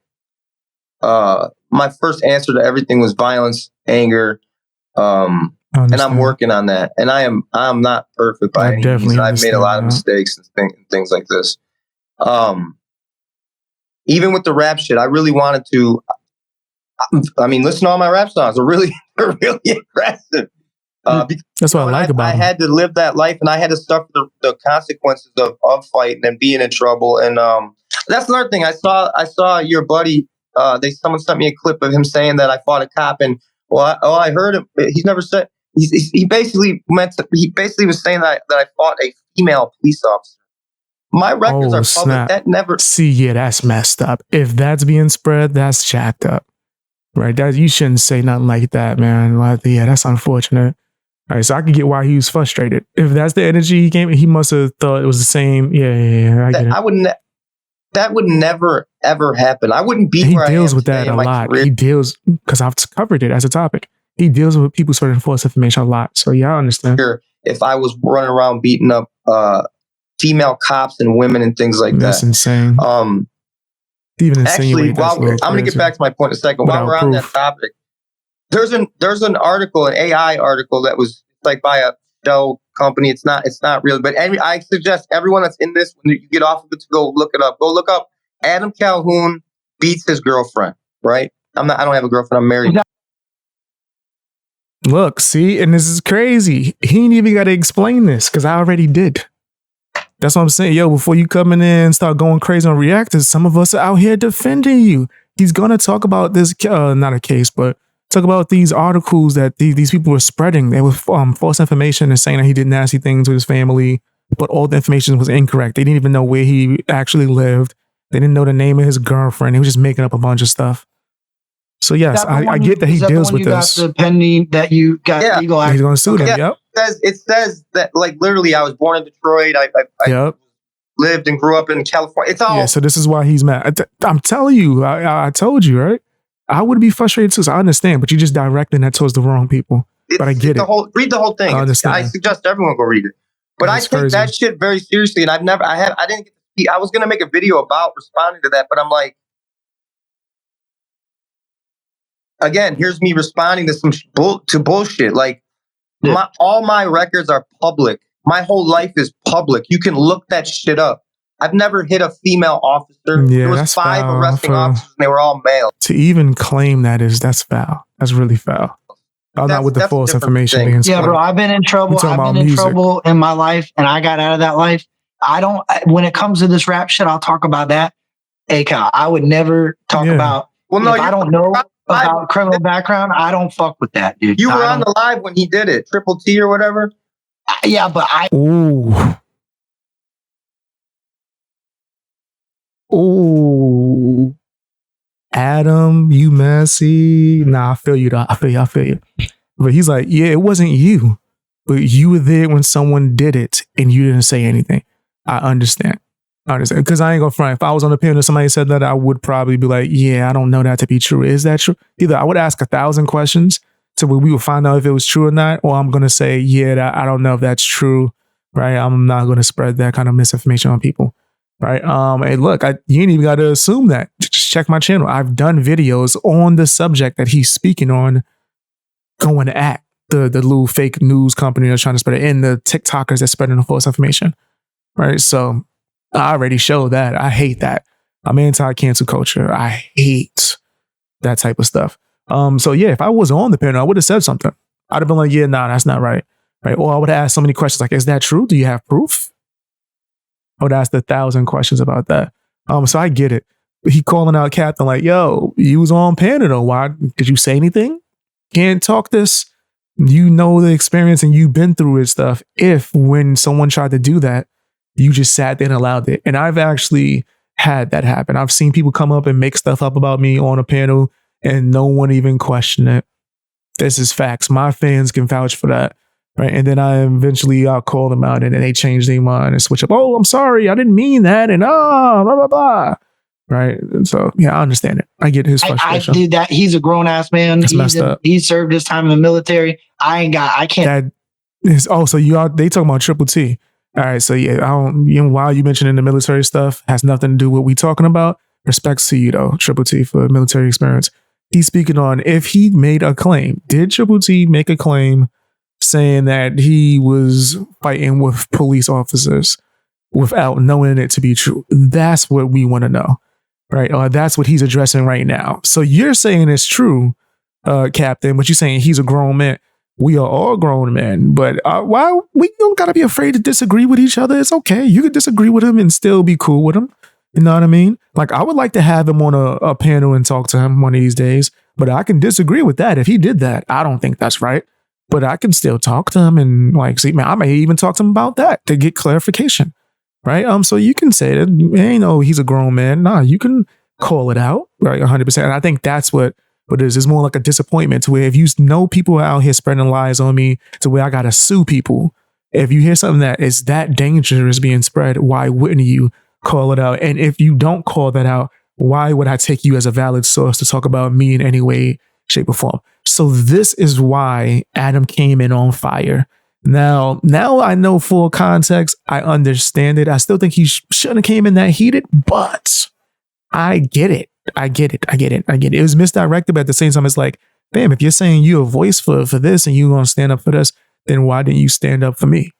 My first answer to everything was violence, anger, and I'm working on that. And I'm not perfect by any means. I've made a lot of mistakes and things like this. Even with the rap shit, I really wanted to. I mean, listen to all my rap songs. They're really aggressive. That's what I like about it. I had to live that life, and I had to suffer the consequences of fighting and being in trouble. And that's another thing. I saw your buddy. Someone sent me a clip of him saying that I fought a cop, and I heard him. He's never said. He basically was saying that I fought a female police officer. My records are public. Snap. That never. See, yeah, that's messed up. If that's being spread, that's jacked up, right? That you shouldn't say nothing like that, man. Like, yeah, that's unfortunate. All right, so I can get why he was frustrated. If that's the energy he gave, he must have thought it was the same. Yeah. I get it. That would never ever happen. I wouldn't be. He deals with that a lot. He deals because I've covered it as a topic. He deals with people spreading false information a lot. So yeah, I understand. If I was running around beating up female cops and women and things like that's that. Insane. Even actually, I'm going to get back to my point in a second. While we're on that topic, there's an article, an AI article that was like by a shell company. It's not real, but I suggest everyone that's in this, when you get off of it, to go look it up. Go look up Adam Calhoun beats his girlfriend. Right? I don't have a girlfriend. I'm married. Look, see, and this is crazy. He ain't even got to explain this because I already did. That's what I'm saying. Yo, before you come in and start going crazy on reactors, some of us are out here defending you. He's going to talk about this, not a case, but talk about these articles that these people were spreading. They were false information and saying that he did nasty things with his family, but all the information was incorrect. They didn't even know where he actually lived. They didn't know the name of his girlfriend. He was just making up a bunch of stuff. So yes, I get that he deals with this. The pending that you got legal action. He's going to sue them. Yeah. Yep. It says that, like, literally, I was born in Detroit. I lived and grew up in California. It's all. Yeah. So this is why he's mad. I'm telling you. I told you, right? I would be frustrated too. So I understand, but you just directing that towards the wrong people. But I get it. Read the whole thing. I understand. I suggest everyone go read it. But I take that shit very seriously, and I didn't get to I was gonna make a video about responding to that, but I'm like, again, here's me responding to some bullshit. Like, all my records are public. My whole life is public. You can look that shit up. I've never hit a female officer. Yeah, there was 5 arresting officers, and they were all male. To even claim that's foul. That's really foul. Not with the false information being spread. Yeah, bro, I've been in trouble. I've been in trouble in my life, and I got out of that life. When it comes to this rap shit, I'll talk about that. Hey, Kyle, I would never talk about, if I don't know about criminal background, I don't fuck with that, dude. You were on the live when he did it, Triple T or whatever? Yeah, but Ooh. Adam, you messy. Nah, I feel you though. I feel you. But he's like, yeah, it wasn't you. But you were there when someone did it and you didn't say anything. I understand. Because I ain't gonna front. If I was on the panel and somebody said that, I would probably be like, yeah, I don't know that to be true. Is that true? Either I would ask 1,000 questions to where we would find out if it was true or not, or I'm gonna say, yeah, I don't know if that's true. Right? I'm not gonna spread that kind of misinformation on people. Right. Hey, look, you ain't even got to assume that. Just check my channel. I've done videos on the subject that he's speaking on, going at the little fake news company that's trying to spread it, and the TikTokers that's spreading the false information. Right. So I already showed that. I hate that. I'm anti-cancel culture. I hate that type of stuff. So yeah, if I was on the panel, I would have said something. I'd have been like, yeah, nah, that's not right. Right. Or I would have asked so many questions like, is that true? Do you have proof? I would ask 1,000 questions about that. So I get it. He calling out Captain like, yo, you was on panel though. Why did you say anything? Can't talk this. You know the experience and you've been through it stuff. If when someone tried to do that, you just sat there and allowed it. And I've actually had that happen. I've seen people come up and make stuff up about me on a panel and no one even questioned it. This is facts. My fans can vouch for that. Right. And then I'll call them out and then they change their mind and switch up. Oh, I'm sorry. I didn't mean that. And blah, blah, blah. Right. And so, yeah, I understand it. I get his frustration. I did that. He's a grown ass man. He served his time in the military. I can't. They talking about Triple T. All right. So, yeah, while you mentioning the military stuff has nothing to do with what we talking about. Respects to you, though, Triple T, for military experience. He's speaking on if he made a claim. Did Triple T make a claim saying that he was fighting with police officers without knowing it to be true? That's what we want to know, right? That's what he's addressing right now. So you're saying it's true, Captain, but you're saying he's a grown man. We are all grown men, but why we don't gotta be afraid to disagree with each other? It's okay. You could disagree with him and still be cool with him. You know what I mean? Like, I would like to have him on a panel and talk to him one of these days, but I can disagree with that. If he did that, I don't think that's right. But I can still talk to him and like, see, man, I may even talk to him about that to get clarification, right? So you can say that, you know, he's a grown man. Nah, you can call it out, right? 100%. And I think that's what it is. It's more like a disappointment to where if you know people are out here spreading lies on me to where I got to sue people. If you hear something that is that dangerous being spread, why wouldn't you call it out? And if you don't call that out, why would I take you as a valid source to talk about me in any way, shape, or form? So this is why Adam came in on fire. Now I know full context. I understand it. I still think he shouldn't have came in that heated, but I get it. It was misdirected, but at the same time, it's like, bam, if you're saying you're a voice for this and you're going to stand up for this, then why didn't you stand up for me?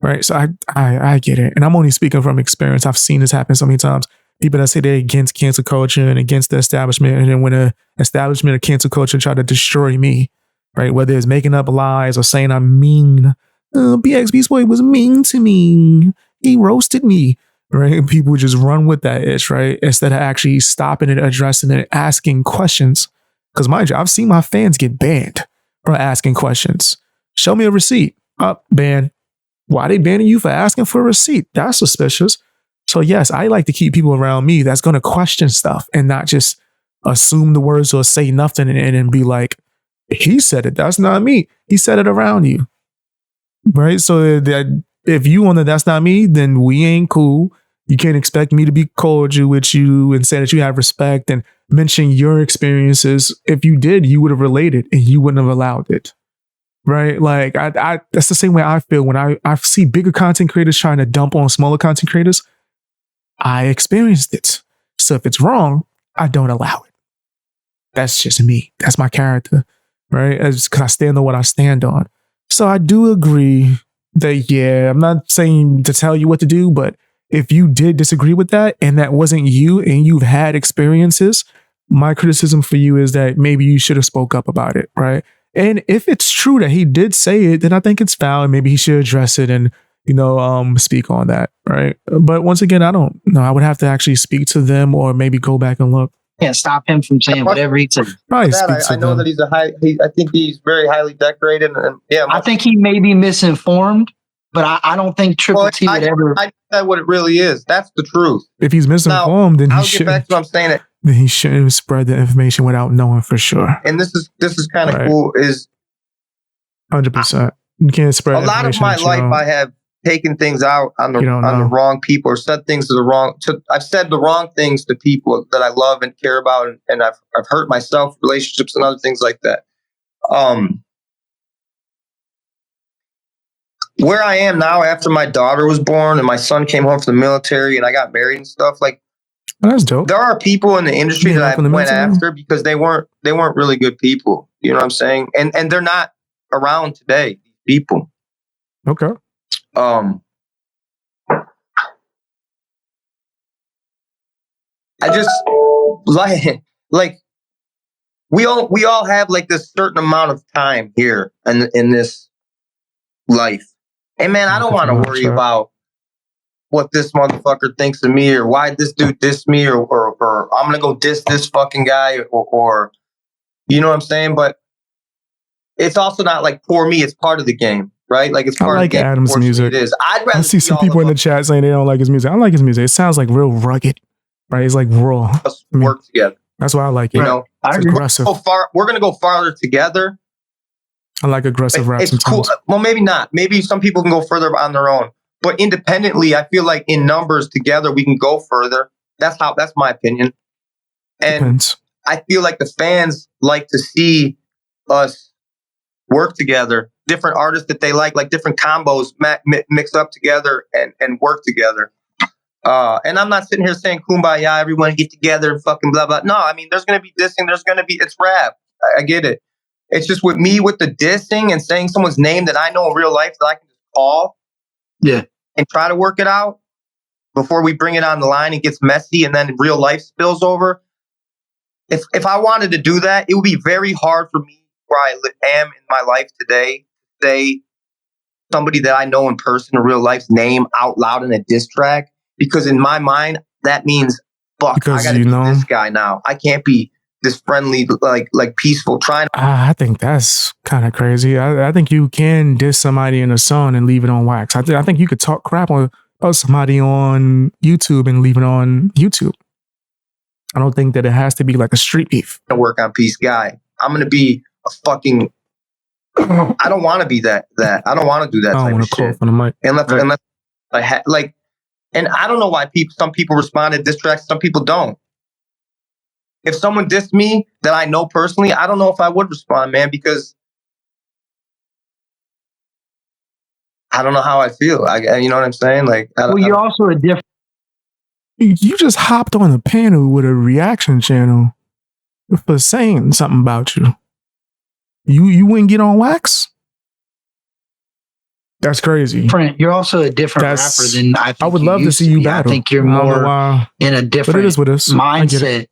Right. So I get it. And I'm only speaking from experience. I've seen this happen so many times. People that say they're against cancel culture and against the establishment. And then when the establishment of cancel culture try to destroy me, right? Whether it's making up lies or saying I'm mean. BXB's boy was mean to me. He roasted me, right? People just run with that ish, right? Instead of actually stopping and addressing it, asking questions. Because mind you, I've seen my fans get banned for asking questions. Show me a receipt. Ban. Why they banning you for asking for a receipt? That's suspicious. So yes, I like to keep people around me that's going to question stuff and not just assume the words or say nothing and be like, he said it. That's not me. He said it around you. Right. So that if you want to, that's not me, then we ain't cool. You can't expect me to be cordial with you and say that you have respect and mention your experiences. If you did, you would have related and you wouldn't have allowed it. Right. Like I that's the same way I feel when I see bigger content creators trying to dump on smaller content creators. I experienced it. So if it's wrong, I don't allow it. That's just me. That's my character, right? Because I stand on what I stand on. So I do agree that, yeah, I'm not saying to tell you what to do, but if you did disagree with that and that wasn't you and you've had experiences, my criticism for you is that maybe you should have spoke up about it, right? And if it's true that he did say it, then I think it's foul and maybe he should address it and, speak on that, right? But once again, I don't know. I would have to actually speak to them or maybe go back and look. Can't stop him from saying whatever he says. I know that he's I think he's very highly decorated, and yeah, I think he may be misinformed, but I don't think Triple T would ever. I know what it really is. That's the truth. If he's misinformed, then he shouldn't. I'll get back to what I'm saying. Then he shouldn't spread the information without knowing for sure. And this is kind of cool. Is 100%. You can't spread a lot of my life. I have taken things out on the wrong people, or said things to the wrong. I've said the wrong things to people that I love and care about, and I've hurt myself, relationships, and other things like that. Where I am now, after my daughter was born and my son came home from the military, and I got married and stuff, like that's dope. There are people in the industry that I went after because they weren't really good people. You know what I'm saying? And they're not around today. People. Okay. I just like we all have like this certain amount of time here in this life. And man, I don't want to worry about what this motherfucker thinks of me or why this dude dissed me or I'm gonna go diss this fucking guy or you know what I'm saying? But it's also not like poor me, it's part of the game. Right? Like it's part of the game. Adam's music. It is. I see some people in the chat saying they don't like his music. I like his music. It sounds like real rugged, right? It's like raw. Let's work together. That's why I like it. You know, it's aggressive. We're gonna go farther together. I like aggressive rap. It's sometimes. Cool. Well, maybe not. Maybe some people can go further on their own. But independently, I feel like in numbers together we can go further. That's my opinion. And Depends. I feel like the fans like to see us work together. Different artists that they like different combos mixed up together and work together. And I'm not sitting here saying kumbaya, everyone get together and fucking blah, blah. No, I mean, there's going to be dissing. It's rap. I get it. It's just with the dissing and saying someone's name that I know in real life that I can just call. Yeah. And try to work it out before we bring it on the line. It gets messy and then real life spills over. If I wanted to do that, it would be very hard for me where I am in my life today. Say somebody that I know in person in real life's name out loud in a diss track, because in my mind that means fuck, because I gotta be this guy now. I can't be this friendly, like peaceful trying. I think that's kind of crazy. I think you can diss somebody in a song and leave it on wax. I think you could talk crap about somebody on YouTube and leave it on YouTube. I don't think that it has to be like a street beef. A work on peace guy. I'm gonna be a fucking. I don't want to be that. I don't want to do that. I don't want to call from the mic. Unless I and I don't know why some people respond to diss tracks, some people don't. If someone dissed me that I know personally, I don't know if I would respond, man, because I don't know how I feel. You know what I'm saying? Like, you're also a different. You just hopped on a panel with a reaction channel for saying something about you. You wouldn't get on wax? That's crazy. You're also a different rapper than I think. I would love to see you battle. I think you're more in a different mindset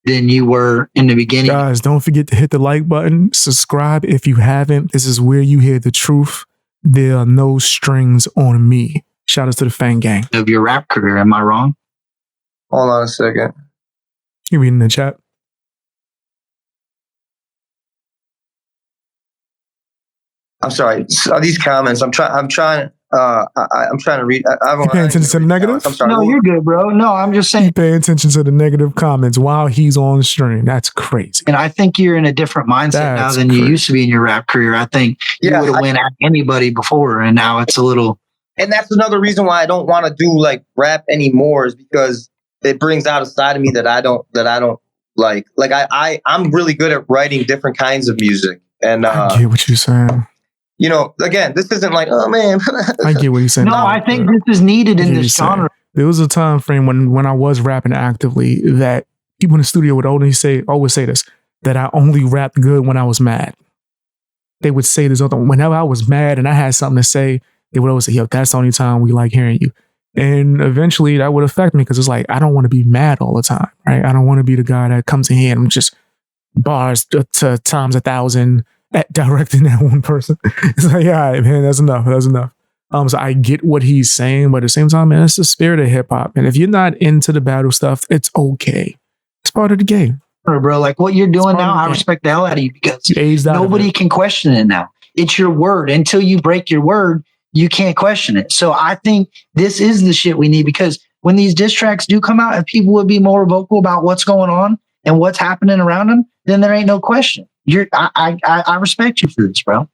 than you were in the beginning. Guys, don't forget to hit the like button. Subscribe if you haven't. This is where you hear the truth. There are no strings on me. Shout out to the Fang Gang. Of your rap career, am I wrong? Hold on a second. You reading the chat? I'm sorry. These comments. I'm trying to read. You paying attention to the negative? I'm sorry. No, you're good, bro. No, I'm just saying. You paying attention to the negative comments while he's on the stream. That's crazy. And I think you're in a different mindset now than you used to be in your rap career. I think you would have went at anybody before, and now it's a little. And that's another reason why I don't want to do like rap anymore, is because it brings out a side of me that I don't like. Like I'm really good at writing different kinds of music, and I get what you're saying. You know, again, this isn't like, oh man. I get what you're saying. No, I think this is needed in this genre. there was a time frame when I was rapping actively that people in the studio would always say this, that I only rapped good when I was mad. They would say this whenever I was mad and I had something to say, they would always say, yo, that's the only time we like hearing you. And eventually that would affect me because it's like, I don't want to be mad all the time, right? I don't want to be the guy that comes in here and just bars to times 1,000 at directing that one person. It's like, yeah, all right, man, that's enough. So I get what he's saying, but at the same time, man, it's the spirit of hip hop. And if you're not into the battle stuff, it's okay. It's part of the game. Bro, like what you're doing now, I respect the hell out of you because nobody can question it now. It's your word. Until you break your word, you can't question it. So I think this is the shit we need, because when these diss tracks do come out and people would be more vocal about what's going on and what's happening around them, then there ain't no question. I respect you for this, bro.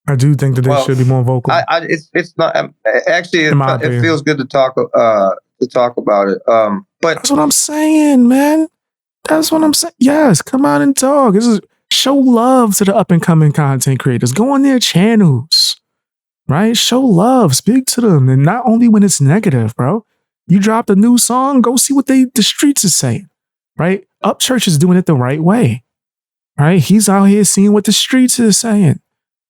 I do think that they should be more vocal. It's not actually. It feels good to talk about it. But that's what I'm saying, man. That's what I'm saying. Yes, come on and talk. Show love to the up and coming content creators. Go on their channels, right? Show love. Speak to them, and not only when it's negative, bro. You dropped a new song, go see what the streets is saying, right? Upchurch is doing it the right way, right? He's out here seeing what the streets is saying.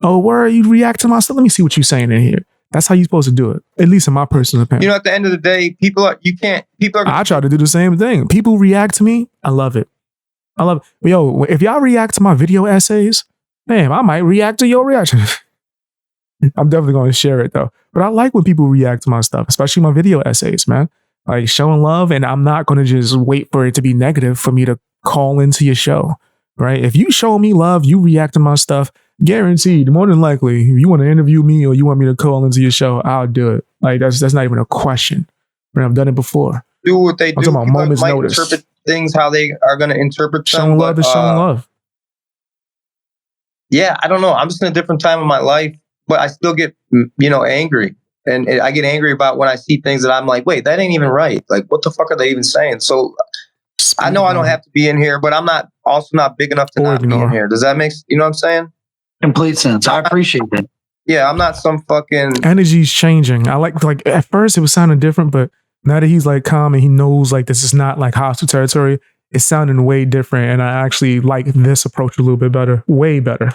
Oh, where you react to my stuff? Let me see what you're saying in here. That's how you're supposed to do it, at least in my personal opinion. You know, at the end of the day, I try to do the same thing. People react to me. I love it. Yo, if y'all react to my video essays, man, I might react to your reaction. I'm definitely going to share it though. But I like when people react to my stuff, especially my video essays, man. Like showing love, and I'm not going to just wait for it to be negative for me to call into your show, right? If you show me love, you react to my stuff, guaranteed, more than likely, if you want to interview me or you want me to call into your show, I'll do it. Like that's not even a question. I mean, I've done it before. Do what they do. I'm talking about moments notice. Interpret things how they are going to interpret them. Showing love is showing love. Yeah, I don't know. I'm just in a different time of my life, but I still get, angry. And I get angry about when I see things that I'm like, wait, that ain't even right. Like, what the fuck are they even saying? So I know I don't have to be in here, but I'm not big enough to not be in here. Does that make, you know what I'm saying? Complete sense. I appreciate that. Yeah, I'm not some fucking... Energy's changing. I like at first it was sounding different, but now that he's like calm and he knows like this is not like hostile territory, it's sounding way different. And I actually like this approach a little bit better. Way better.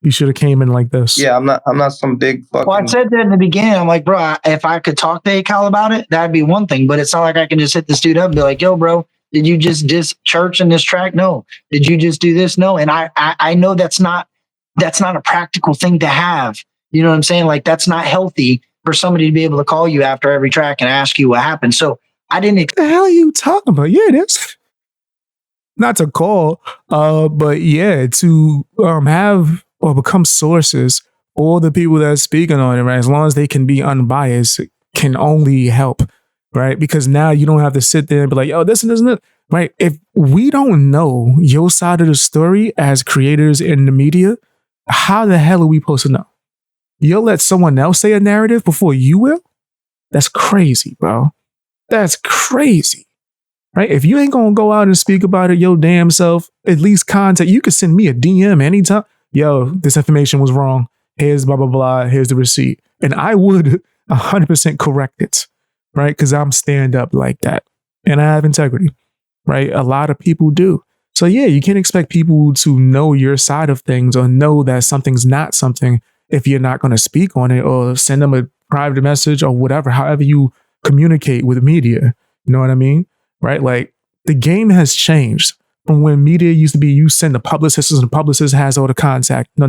You should have came in like this. Yeah, I'm not some big fucking... Well, I said that in the beginning. I'm like, bro, if I could talk to Cal about it, that'd be one thing. But it's not like I can just hit this dude up and be like, yo, bro, did you just diss church in this track? No. Did you just do this? No. And I know that's not a practical thing to have. You know what I'm saying? Like, that's not healthy for somebody to be able to call you after every track and ask you what happened. So I didn't... What the hell are you talking about? Yeah, it is. Not to call, but yeah, to have or become sources for the people that are speaking on it, right? As long as they can be unbiased, it can only help, right? Because now you don't have to sit there and be like, yo, this and this and this, right? If we don't know your side of the story as creators in the media, how the hell are we supposed to know? You'll let someone else say a narrative before you will? That's crazy, bro. That's crazy, right? If you ain't gonna go out and speak about it your damn self, at least contact. You can send me a DM anytime. Yo, this information was wrong. Here's blah, blah, blah. Here's the receipt. And I would 100% correct it, right? Because I'm stand up like that. And I have integrity, right? A lot of people do. So yeah, you can't expect people to know your side of things or know that something's not something if you're not going to speak on it or send them a private message or whatever, however you communicate with media. You know what I mean? Right? Like the game has changed from when media used to be you send the publicist and the publicist has all the contact. No.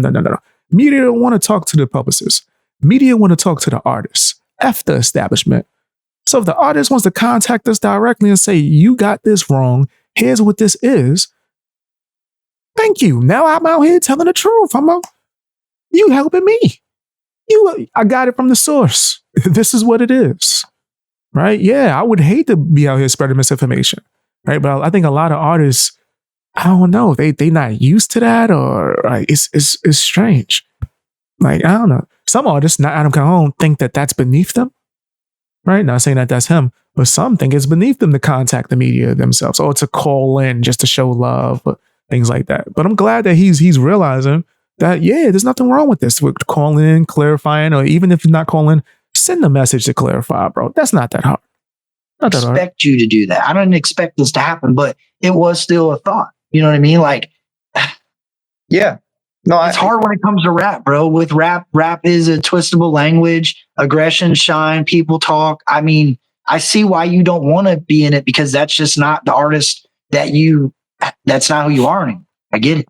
Media don't want to talk to the publicist. Media want to talk to the artists. F the establishment. So if the artist wants to contact us directly and say, you got this wrong, here's what this is. Thank you. Now I'm out here telling the truth. You helping me. I got it from the source. This is what it is. Right? Yeah, I would hate to be out here spreading misinformation. Right? But I think a lot of artists, I don't know, they not used to that, or like it's strange. Like, I don't know. Some artists, not Adam Calhoun, think that that's beneath them. Right? Not saying that that's him, but some think it's beneath them to contact the media themselves or to call in just to show love, things like that. But I'm glad that he's realizing that, yeah, there's nothing wrong with this. We're calling in, clarifying, or even if you're not calling, send a message to clarify, bro. That's not that hard. expect you to do that. I don't expect this to happen, but it was still a thought. You know what I mean? Like, yeah. No, it's hard when it comes to rap, bro. With rap is a twistable language, aggression, shine, people talk. I mean, I see why you don't want to be in it, because that's just not the artist that's not who you are anymore. I get it.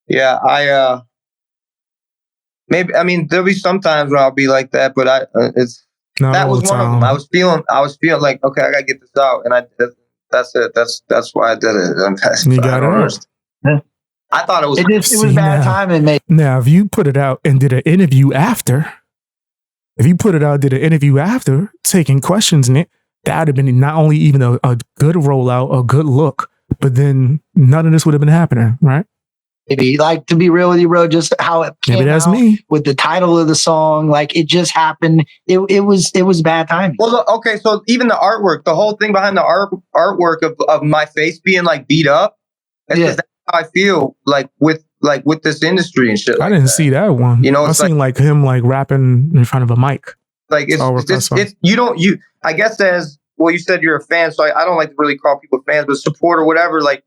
Yeah, maybe, I mean, there'll be some times where I'll be like that, but that was one of them. I was feeling like, okay, I gotta get this out, and that's it. That's why I did it. You got it out. I thought it was. It was bad timing, mate. Now, if you put it out and did an interview after, taking questions in it, that would have been not only even a good rollout, a good look, but then none of this would have been happening, right? Maybe, like, to be real with you, bro, just how it came maybe that's out me with the title of the song, like, it just happened. It was bad timing. Well, okay, so even the artwork, the whole thing behind the artwork of my face being like beat up, that's how I feel like with this industry and shit. I didn't see that one. You know, I seen like him like rapping in front of a mic. Like I guess as well, you said you're a fan, so I don't like to really call people fans, but support or whatever. Like,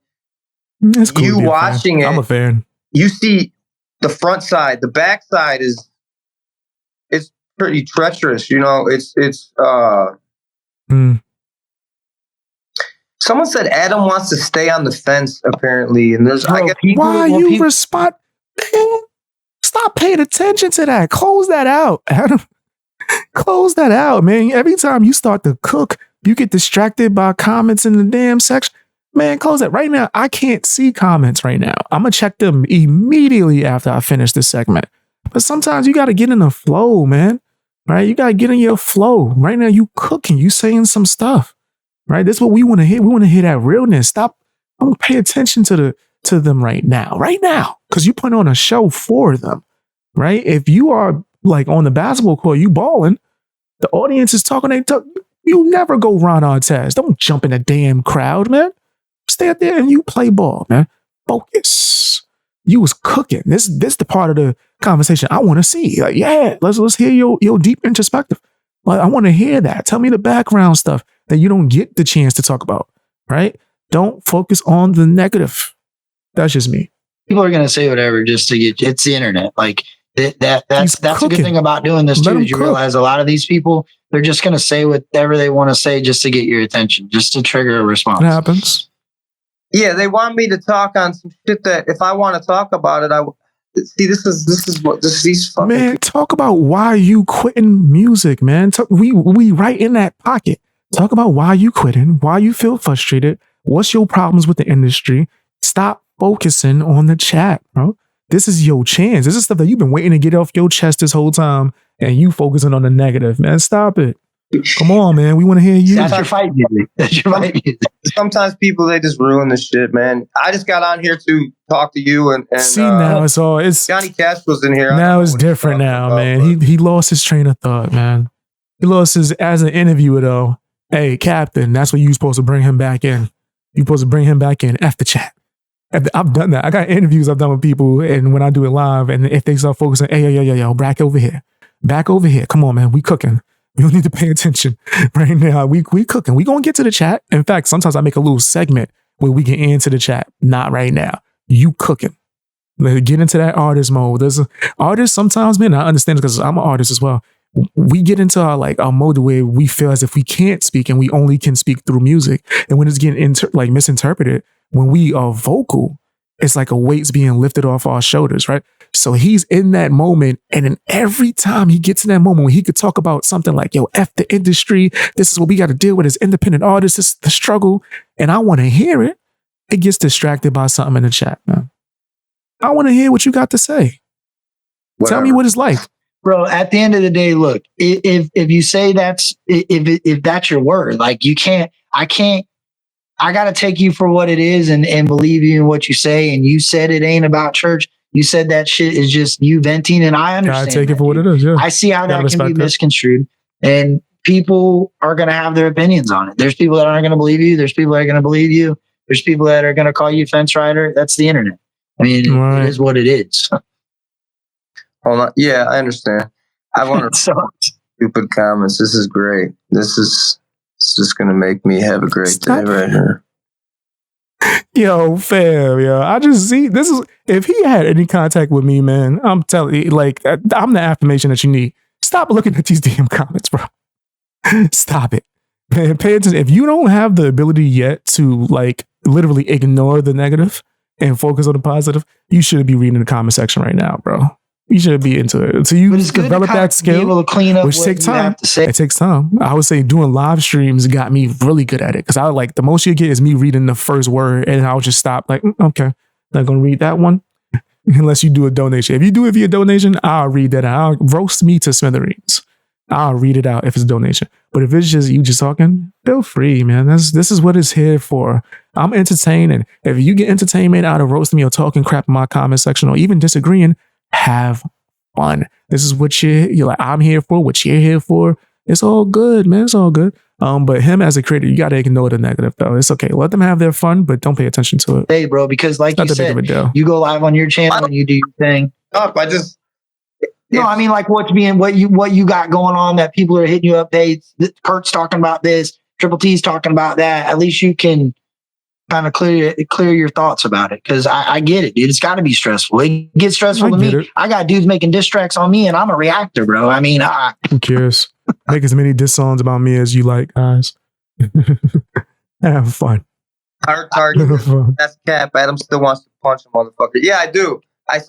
it's cool you watching it, I'm a fan. You see the front side, the back side it's pretty treacherous. You know, it's Someone said Adam wants to stay on the fence, apparently, and there's. I guess why you respond? Man, stop paying attention to that. Close that out, Adam. Close that out, man. Every time you start to cook, you get distracted by comments in the damn section. Man, close that right now. I can't see comments right now. I'm gonna check them immediately after I finish this segment. But sometimes you got to get in the flow, man. Right? You got to get in your flow. Right now, you cooking. You saying some stuff. Right? That's what we want to hear. We want to hear that realness. Stop. Don't pay attention to them right now. Right now. Because you put on a show for them. Right? If you are like on the basketball court, you balling, the audience is talking. You never go Ron Artest. Don't jump in the damn crowd, man. Stay out there and you play ball, man. Focus. You was cooking. This the part of the conversation I want to see. Like, yeah, let's hear your deep introspective. Like, I want to hear that. Tell me the background stuff that you don't get the chance to talk about, right? Don't focus on the negative. That's just me. People are gonna say whatever just to get. It's the internet. Like that's a good thing about doing this too. Is you realize a lot of these people, they're just gonna say whatever they want to say just to get your attention, just to trigger a response. It happens. Yeah, they want me to talk on some shit that if I want to talk about it, see. This is what these fucking man people. Talk about why you quitting music, man. We right in that pocket. Talk about why you quitting, why you feel frustrated, what's your problems with the industry. Stop focusing on the chat, bro. This is your chance. This is stuff that you've been waiting to get off your chest this whole time, and you focusing on the negative, man. Stop it. Come on, man. We want to hear you. That's your fight music. That's your fight music. Sometimes people, they just ruin the shit, man. I just got on here to talk to you and see, now it's Johnny Cash was in here. Now it's different now, man. He lost his train of thought, man. He lost his as an interviewer though. Hey, Captain, that's what you supposed to bring him back in. You supposed to bring him back in. F the chat. I've done that. I got interviews I've done with people, and when I do it live, and if they start focusing, hey, yo, back over here. Come on, man. We cooking. We don't need to pay attention right now. We cooking. We gonna get to the chat. In fact, sometimes I make a little segment where we get into the chat. Not right now. You cooking. Let's get into that artist mode. There's artists sometimes, man. I understand it because I'm an artist as well. We get into our mode where we feel as if we can't speak and we only can speak through music. And when it's getting misinterpreted, when we are vocal, it's like a weight's being lifted off our shoulders, right? So he's in that moment. And then every time he gets in that moment where he could talk about something like, yo, F the industry, this is what we got to deal with as independent artists, this is the struggle. And I want to hear it. It gets distracted by something in the chat, man. I want to hear what you got to say. Whatever. Tell me what it's like. Bro, at the end of the day, look, if you say if that's your word, like I got to take you for what it is and believe you in what you say. And you said it ain't about church. You said that shit is just you venting, and I understand. Gotta take it for what it is. Yeah. I see how that can be misconstrued, and people are going to have their opinions on it. There's people that aren't going to believe you. There's people that are going to believe you. There's people that are going to call you fence rider. That's the internet. I mean, It is what it is. Hold on. Yeah, I understand. I want to stupid comments. This is great. This is It's just gonna make me have a great day right here. Yo, fam, yo. I just see this is if he had any contact with me, man, I'm telling you, like I'm the affirmation that you need. Stop looking at these DM comments, bro. Stop it. Man, pay attention. If you don't have the ability yet to like literally ignore the negative and focus on the positive, you should be reading the comment section right now, bro. You should be into it. So you develop that skill, able to clean up which takes time. It takes time. I would say doing live streams got me really good at it because I like the most you get is me reading the first word and I'll just stop like, okay, not gonna read that one unless you do a donation. If you do it via donation, I'll read that out. I'll roast me to smithereens. I'll read it out if it's a donation. But if it's just you just talking, feel free, man. This is what it's here for. I'm entertaining. If you get entertainment out of roasting me or talking crap in my comment section or even disagreeing, have fun. This is what you're like, I'm here for, what you're here for. It's all good, man. It's all good. But him as a creator, you got to ignore the negative, though. It's okay. Let them have their fun, but don't pay attention to it. Hey, bro, because like you said, you go live on your channel and you do your thing. No, I mean, like what you got going on that people are hitting you up. Hey, Kurt's talking about this, Triple T's talking about that. At least you can kind of clear your thoughts about it. Cause I get it, dude. It's gotta be stressful. It gets stressful to me. I got dudes making diss tracks on me and I'm a reactor, bro. I mean, who cares? Make as many diss songs about me as you like, guys. Have fun. Hard target. That's cap. Adam still wants to punch a motherfucker. Yeah, I do. I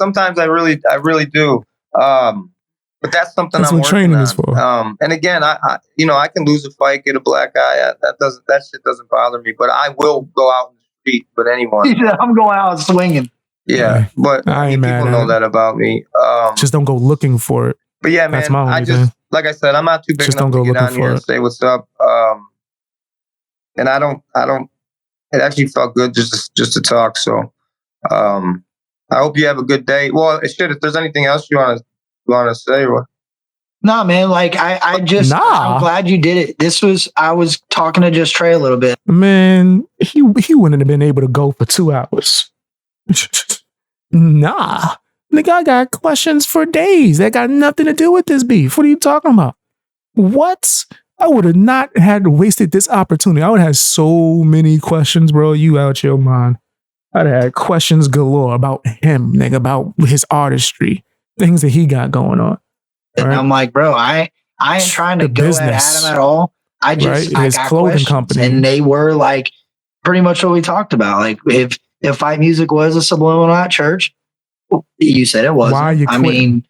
really do. But that's something I'm working on. For. And again, I can lose a fight, get a black eye. That shit doesn't bother me. But I will go out in the street with anyone. I'm going out swinging. Yeah, but people know that about me. Just don't go looking for it. But yeah, man, like I said, I'm not too big enough to get on here and say what's up. And I don't. It actually felt good just to talk. So, I hope you have a good day. Well, if there's anything else you want to say, or nah, man. Like I'm glad you did it. I was talking to Just Trey a little bit. Man, he wouldn't have been able to go for 2 hours. Nah. Nigga, I got questions for days. That got nothing to do with this beef. What are you talking about? What? I would have not had wasted this opportunity. I would have had so many questions, bro. You out your mind. I'd have had questions galore about him, nigga, about his artistry, things that he got going on. And right? I'm like, bro, I ain't trying to go at Adam at all. I just his clothing company, and they were like pretty much what we talked about. Like if fight music was a subliminal at church, you said it wasn't. Why you quit? I mean,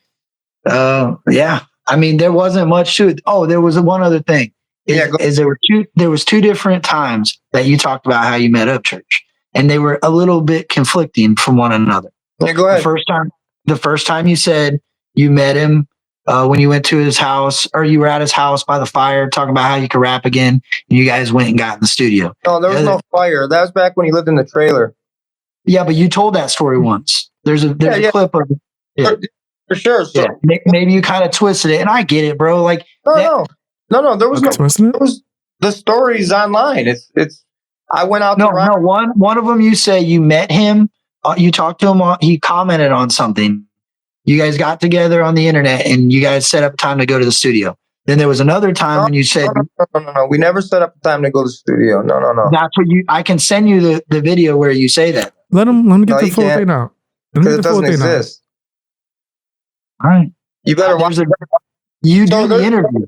yeah. I mean, there wasn't much to it. Oh, there was one other thing. There was 2 different times that you talked about how you met Upchurch, and they were a little bit conflicting from one another. Yeah, go ahead. The first time you said you met him when you went to his house, or you were at his house by the fire, talking about how you could rap again, and you guys went and got in the studio. No, there was no fire. That was back when he lived in the trailer. Yeah, but you told that story once. There's a clip of it. Yeah. For sure. So. Yeah, maybe you kind of twisted it, and I get it, bro. Like no. There was the story's online. It's. I went out. One of them you say you met him. You talked to him. He commented on something. You guys got together on the internet, and you guys set up time to go to the studio. Then there was another time when you said, "No, we never set up time to go to the studio." No. That's what I can send you the video where you say that. Let him get the full thing out. Because it doesn't exist. All right. You better watch it. You do the interview.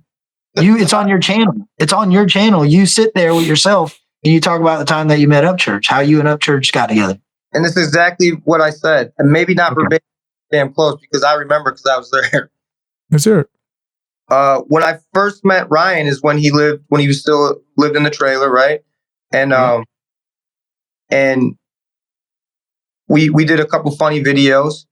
It's on your channel. It's on your channel. You sit there with yourself and you talk about the time that you met Upchurch, how you and Upchurch got together. And this is exactly what I said. And maybe not verbatim, damn close, because I remember because I was there. Yes, sir. When I first met Ryan is when he still lived in the trailer, right? And and we did a couple funny videos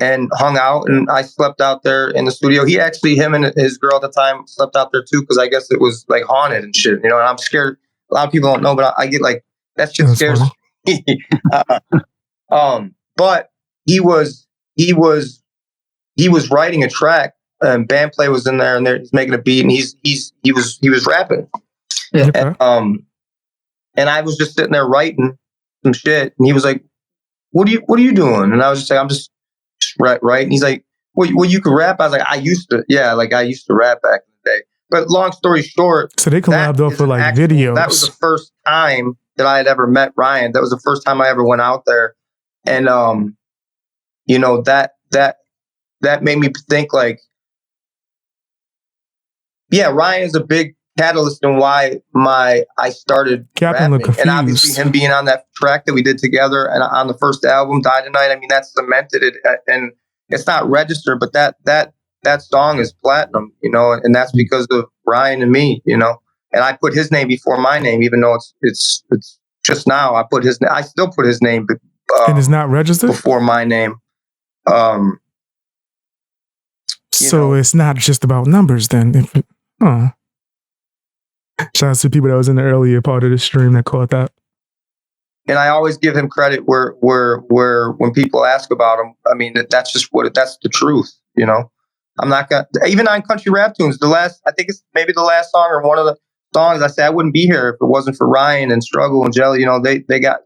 and hung out, and I slept out there in the studio. Him and his girl at the time slept out there too, because I guess it was like haunted and shit, and I'm scared. A lot of people don't know, but I get like, that shit scares me. But he was writing a track, and Bandplay was in there, and he's making a beat, and he was rapping. Yeah. And I was just sitting there writing some shit, and he was like, what are you doing? And I was just like, I'm just right. And he's like, well, you can rap. I was like, I used to rap back in the day. But long story short, so they collabed off for like videos. That was the first time that I had ever met Ryan. That was the first time I ever went out there, and you know, that made me think like, yeah, Ryan is a big catalyst in why I started rapping. And obviously him being on that track that we did together and on the first album, Die Tonight, I mean, that cemented it, and it's not registered, but that song is platinum, you know, and that's because of Ryan and me, you know, and I put his name before my name, even though it's just now I still put his name and it's not registered before my name. So it's not just about numbers then. Shout out to people that was in the earlier part of the stream that caught that. And I always give him credit where when people ask about him, I mean, that's the truth, you know. I'm not gonna, even on Country Rap Tunes, I think it's maybe the last song or one of the songs, I say I wouldn't be here if it wasn't for Ryan and Struggle and Jelly. You know, they got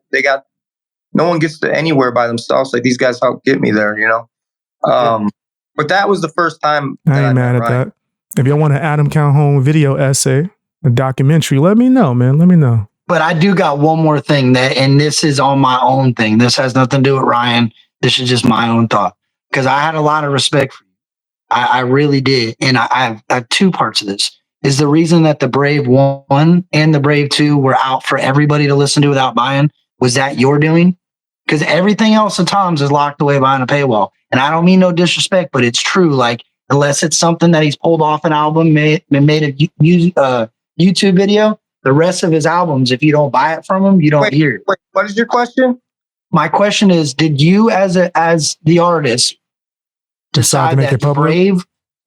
no one gets to anywhere by themselves. Like these guys helped get me there, you know. But that was the first time. I ain't mad at that. If y'all want an Adam Calhoun video essay, a documentary, let me know, man. Let me know. But I do got one more thing and this is on my own thing. This has nothing to do with Ryan. This is just my own thought. Because I had a lot of respect for you. I really did. And I have two parts of this. Is the reason that the Brave 1 and the Brave 2 were out for everybody to listen to without buying, was that your doing? Because everything else of Tom's is locked away behind a paywall. And I don't mean no disrespect, but it's true. Like, unless it's something that he's pulled off an album, made a YouTube video, the rest of his albums, if you don't buy it from him, you don't hear it. Wait, what is your question? My question is, did you as the artist decide that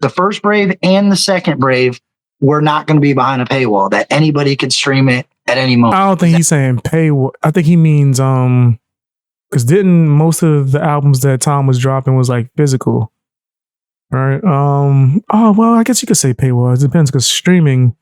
the first Brave and the second Brave were not going to be behind a paywall, that anybody could stream it at any moment? I don't think he's saying paywall. I think he means because didn't most of the albums that Tom was dropping was like physical, right? Oh well, I guess you could say paywall. It depends, because streaming,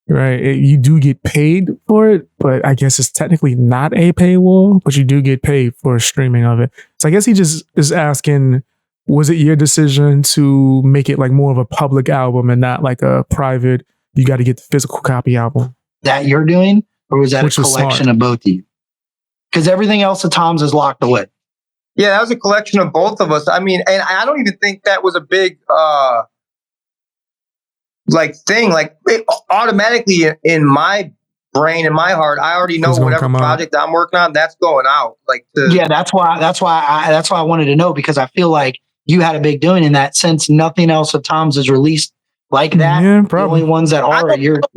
right? You do get paid for it, but I guess it's technically not a paywall, but you do get paid for streaming of it. So I guess he just is asking, was it your decision to make it like more of a public album and not like a private, you got to get the physical copy album? That you're doing? Or was that a collection of both of you? Because everything else of Tom's is locked away. Yeah, that was a collection of both of us. I mean, and I don't even think that was a big thing. Like automatically in my brain, in my heart, I already know whatever project I'm working on, that's going out. That's why I wanted to know, because I feel like you had a big doing in that sense. Nothing else of Tom's is released like that. Yeah, probably. The only ones that are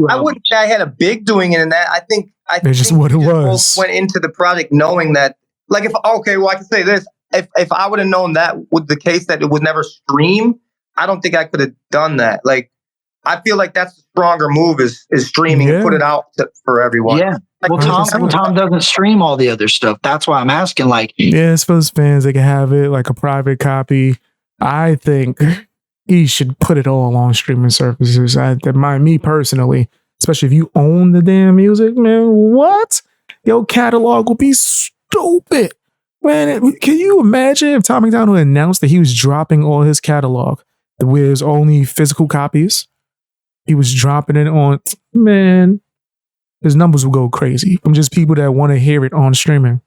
I wouldn't say I had a big doing in that. I think just what it was. Went into the project knowing that, like, I can say this: if I would have known that with the case that it would never stream, I don't think I could have done that. Like, I feel like that's the stronger move is streaming and put it out for everyone. Yeah. Well, Tom doesn't stream all the other stuff. That's why I'm asking. Like, yeah, it's for his fans. They can have it like a private copy. I think he should put it all on streaming services. Me personally, especially if you own the damn music, man. What? Your catalog will be stupid, man. Can you imagine if Tom MacDonald announced that he was dropping all his catalog with his only physical copies? He was dropping it on, man. His numbers will go crazy from just people that want to hear it on streaming.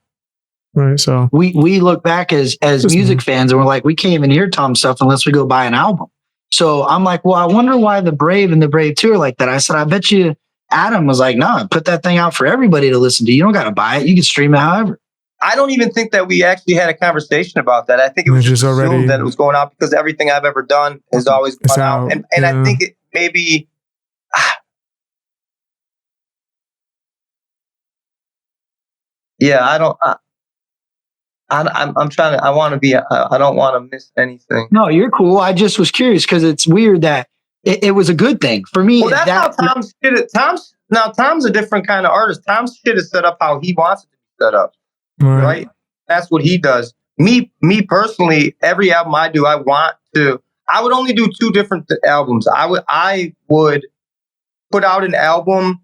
Right. So we look back as music fans and we're like, we can't even hear Tom's stuff unless we go buy an album. So I'm like, well, I wonder why the Brave and the Brave 2 are like that. I said, I bet you Adam was like, nah, put that thing out for everybody to listen to. You don't got to buy it. You can stream it however. I don't even think that we actually had a conversation about that. I think it was just already that it was going out because everything I've ever done has always gone out. And I think it maybe. Yeah, I don't. I'm trying to. I want to be. I don't want to miss anything. No, you're cool. I just was curious because it's weird that it was a good thing for me. Well, that's how Tom's shit. Tom's a different kind of artist. Tom's shit is set up how he wants it to be set up. Right? That's what he does. Me personally, every album I do, I would only do 2 different albums. I would put out an album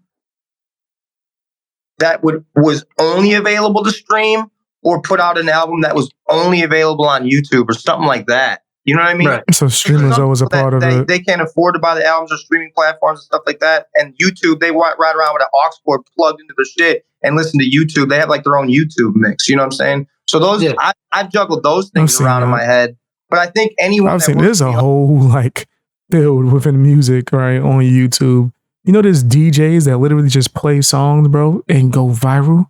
that was only available to stream, or put out an album that was only available on YouTube or something like that. You know what I mean? Right. So streaming is always a part of it. They can't afford to buy the albums or streaming platforms and stuff like that. And YouTube, they ride around with an aux cord plugged into their shit and listen to YouTube. They have like their own YouTube mix. You know what I'm saying? So those, I've juggled those things around in my head. But I think anyone I've seen there's a whole like field within music, right, on YouTube. You know, there's DJs that literally just play songs, bro, and go viral.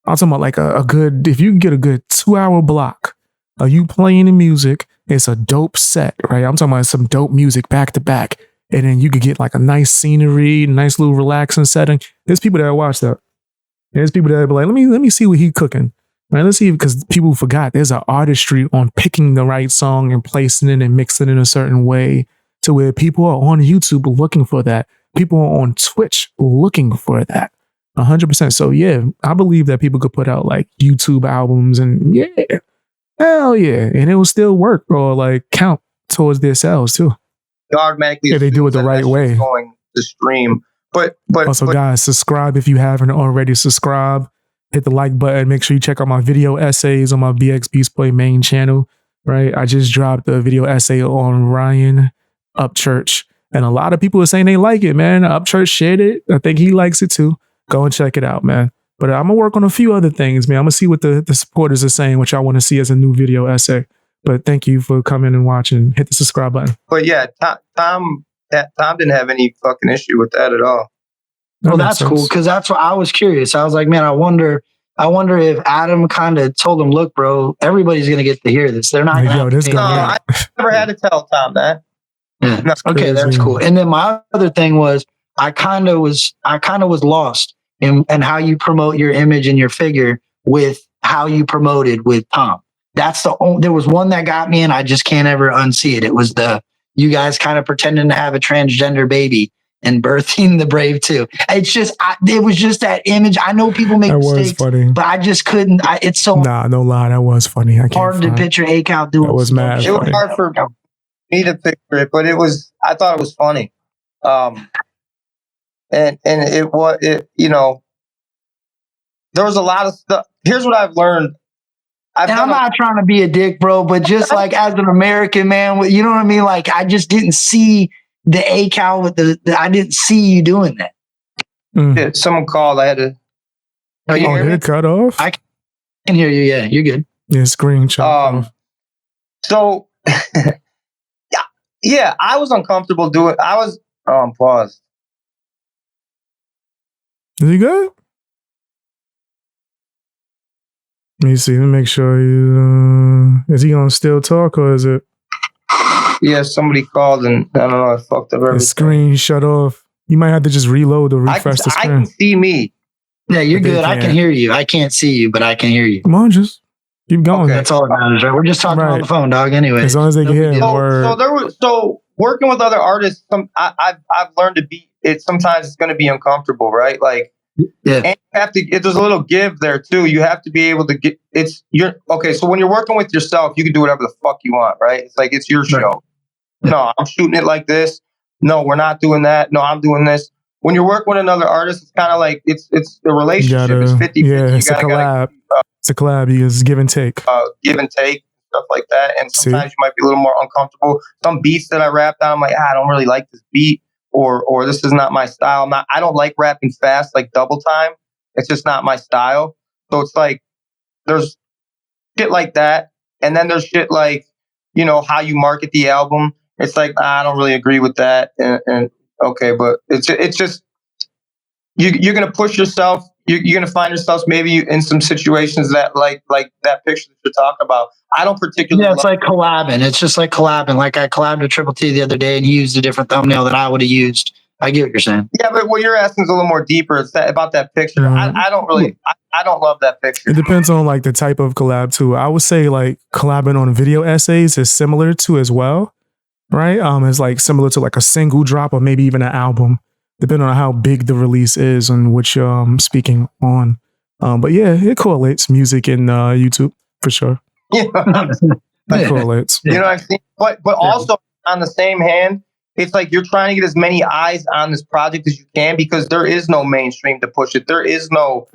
I'm talking about like a good, if you can get a good 2-hour block of you playing the music, it's a dope set, right? I'm talking about some dope music back to back. And then you could get like a nice scenery, nice little relaxing setting. There's people that watch that. There's people that be like, let me see what he cooking. Right, let's see, because people forgot there's an artistry on picking the right song and placing it and mixing it in a certain way to where people are on YouTube looking for that. People are on Twitch looking for that. 100%. So yeah, I believe that people could put out like YouTube albums and hell yeah. And it will still work or like count towards their sales too. Automatically, if they do it the right way. Going to stream. But also guys, subscribe if you haven't already subscribed. Hit the like button. Make sure you check out my video essays on my BX Beast Boy main channel, right? I just dropped a video essay on Ryan Upchurch. And a lot of people are saying they like it, man. Upchurch shared it. I think he likes it too. Go and check it out, man. But I'm going to work on a few other things, man. I'm going to see what the supporters are saying, which I want to see as a new video essay. But thank you for coming and watching. Hit the subscribe button. But yeah, Tom didn't have any fucking issue with that at all. Well, that's cool, because that's what I was curious. I was like, man, I wonder if Adam kind of told him, look, bro, everybody's going to get to hear this. They're not going to. No, I never had to tell Tom that. Yeah. No, okay, that's cool. And then my other thing was, I kind of was lost in how you promote your image and your figure with how you promoted with Tom. That's there was one that got me, and I just can't ever unsee it. It was you guys kind of pretending to have a transgender baby and birthing the Brave too. It's just, it was just that image. I know people make mistakes, but I just couldn't. It's so no lie, that was funny. I hard to picture A-Cal doing. That was mad. It was hard for me to picture it, but I thought it was funny. And it was, you know, there was a lot of stuff. Here's what I've learned. I'm not trying to be a dick, bro, but just like as an American man, you know what I mean? Like, I just didn't see the A-Cal with I didn't see you doing that. Yeah, someone called. I had to. Did it cut off? I can hear you. Yeah, you're good. Yeah, screenshot off. So, yeah, I was uncomfortable doing. I was paused. Is he good? Let me see. Let me make sure is he on still talk or is it? Yeah, somebody called and I don't know. I fucked up everything. The screen shut off. You might have to just reload or refresh the screen. I can see me. Yeah, you're good. I can hear you. I can't see you, but I can hear you. Come on, just keep going. Okay. That's all that matters, right? We're just talking on the phone, dog. Anyway, as long as they can hear. So working with other artists, I've learned to be. Sometimes it's going to be uncomfortable, right? Like, yeah. And you have to. There's a little give there too. You have to be able to get. Okay. So when you're working with yourself, you can do whatever the fuck you want, right? It's like it's your show. No, I'm shooting it like this. No, we're not doing that. No, I'm doing this. When you're working with another artist, it's kind of like it's the relationship. It's 50-50. Yeah, it's a collab. It's a collab. It's give and take. Give and take, stuff like that. And sometimes you might be a little more uncomfortable. Some beats that I rapped on, I'm like, I don't really like this beat, or this is not my style. I don't like rapping fast, like double time. It's just not my style. So it's like there's shit like that, and then there's shit like, you know, how you market the album. It's like, I don't really agree with that. And okay, but it's just, you're going to push yourself. You're going to find yourself maybe in some situations that like that picture that you're talking about. I don't particularly. Yeah, it's like collabing. It's just like collabing. Like I collabed with Triple T the other day and he used a different thumbnail that I would have used. I get what you're saying. Yeah, but what you're asking is a little more deeper. It's about that picture. Mm-hmm. I don't really, I don't love that picture. It depends on like the type of collab too. I would say like collabing on video essays is similar to as well. Right? It's like similar to like a single drop or maybe even an album, depending on how big the release is and which you're speaking on. But yeah, it correlates music and YouTube for sure. Yeah. It correlates. You know what I'm saying? But also on the same hand, it's like you're trying to get as many eyes on this project as you can because there is no mainstream to push it. There is no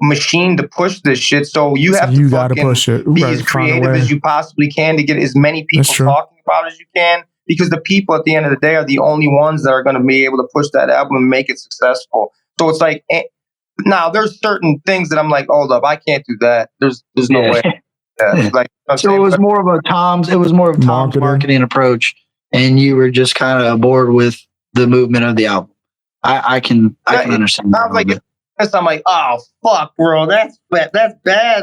machine to push this shit. So you have to gotta push it. Be as creative as you possibly can to get as many people talking about it as you can, because the people at the end of the day are the only ones that are going to be able to push that album and make it successful. So it's like, now there's certain things that I'm like, hold up, I can't do that. There's no way. Like, so it was more of Tom's marketing approach, and you were just kind of bored with the movement of the album. I can understand that. I'm like, oh fuck, bro, that's bad,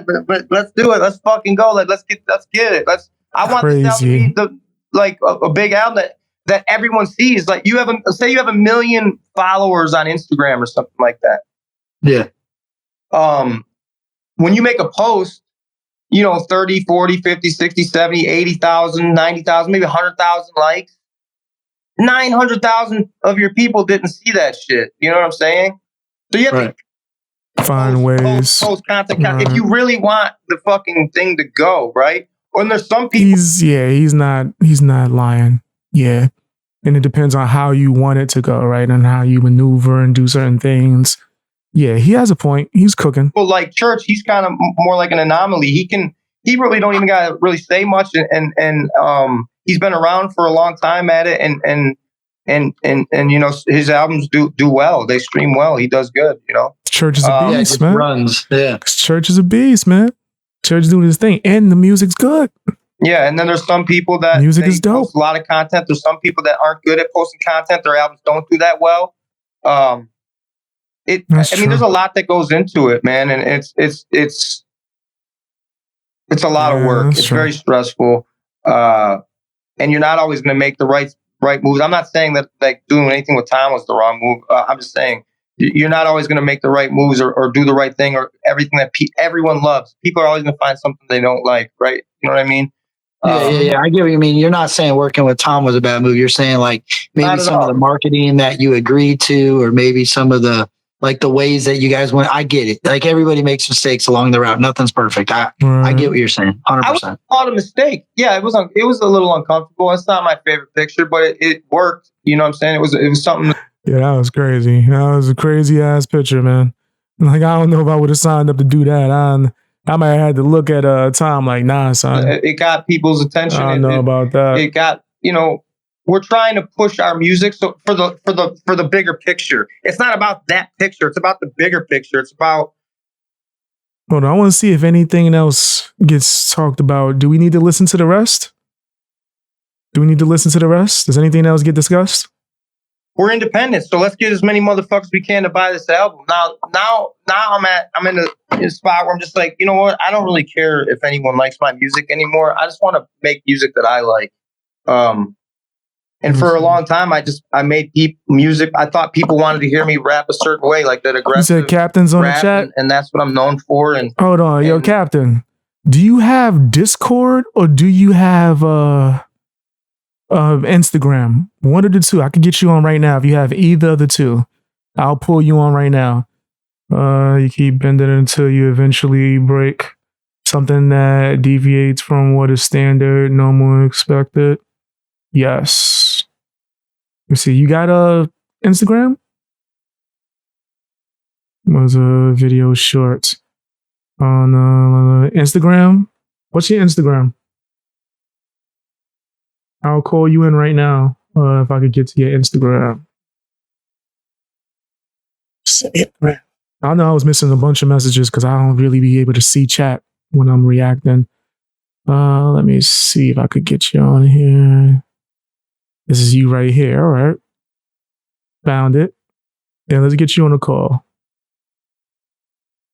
but let's do it. Let's fucking go. Let's get it. I want this album to be a big album that everyone sees. Like you have a million followers on Instagram or something like that. Yeah. When you make a post, 30, 40, 50, 60, 70, 80,000, 90,000, maybe 100,000 likes. 900,000 of your people didn't see that shit. You know what I'm saying? So you have to find ways. Post content. If you really want the fucking thing to go, right? When there's some people. He's not lying. Yeah. And it depends on how you want it to go, right? And how you maneuver and do certain things. Yeah, he has a point. He's cooking. Well, like Church, he's kind of more like an anomaly. He really don't even got to really say much, and he's been around for a long time at it, and his albums do well. They stream well. He does good. Church is a beast, man. Runs, yeah. Church is a beast, man. Church is doing his thing, and the music's good. Yeah, and then there's some people that music is dope. Post a lot of content. There's some people that aren't good at posting content. Their albums don't do that well. There's a lot that goes into it, man, and it's a lot of work. It's very stressful, and you're not always going to make the right moves. I'm not saying that like doing anything with Tom was the wrong move. I'm just saying you're not always going to make the right moves or do the right thing or everything that everyone loves. People are always going to find something they don't like, right? You know what I mean? Yeah. I get what you mean. You're not saying working with Tom was a bad move. You're saying like maybe some of the marketing that you agreed to, or maybe some of the the ways that you guys went. I get it. Like everybody makes mistakes along the route. Nothing's perfect. I get what you're saying. 100%. I would call it a mistake. Yeah, it was a little uncomfortable. It's not my favorite picture, but it worked. You know what I'm saying? It was something. Yeah, that was crazy. That was a crazy ass picture, man. Like I don't know if I would have signed up to do that. I might have had to look at Tom like, nah, son. It got people's attention. I don't know about that. It got we're trying to push our music so for the bigger picture. It's not about that picture. It's about the bigger picture. It's about. Hold on, I want to see if anything else gets talked about. Do we need to listen to the rest? Does anything else get discussed? We're independent, so let's get as many motherfuckers we can to buy this album. Now I'm in a spot where I'm just like, you know what? I don't really care if anyone likes my music anymore. I just want to make music that I like. And for a long time, I made music. I thought people wanted to hear me rap a certain way, like that aggressive. You said Captain's on the chat, and that's what I'm known for. And hold on, yo, Captain, do you have Discord or do you have Instagram? One of the two. I can get you on right now if you have either of the two. I'll pull you on right now. You keep bending until you eventually break something that deviates from what is standard, normal, expected. Yes. Let's see. You got Instagram? Was a video short on Instagram? What's your Instagram? I'll call you in right now if I could get to your Instagram. I know I was missing a bunch of messages because I don't really be able to see chat when I'm reacting. Let me see if I could get you on here. This is you right here. All right. Found it. Yeah, let's get you on a call.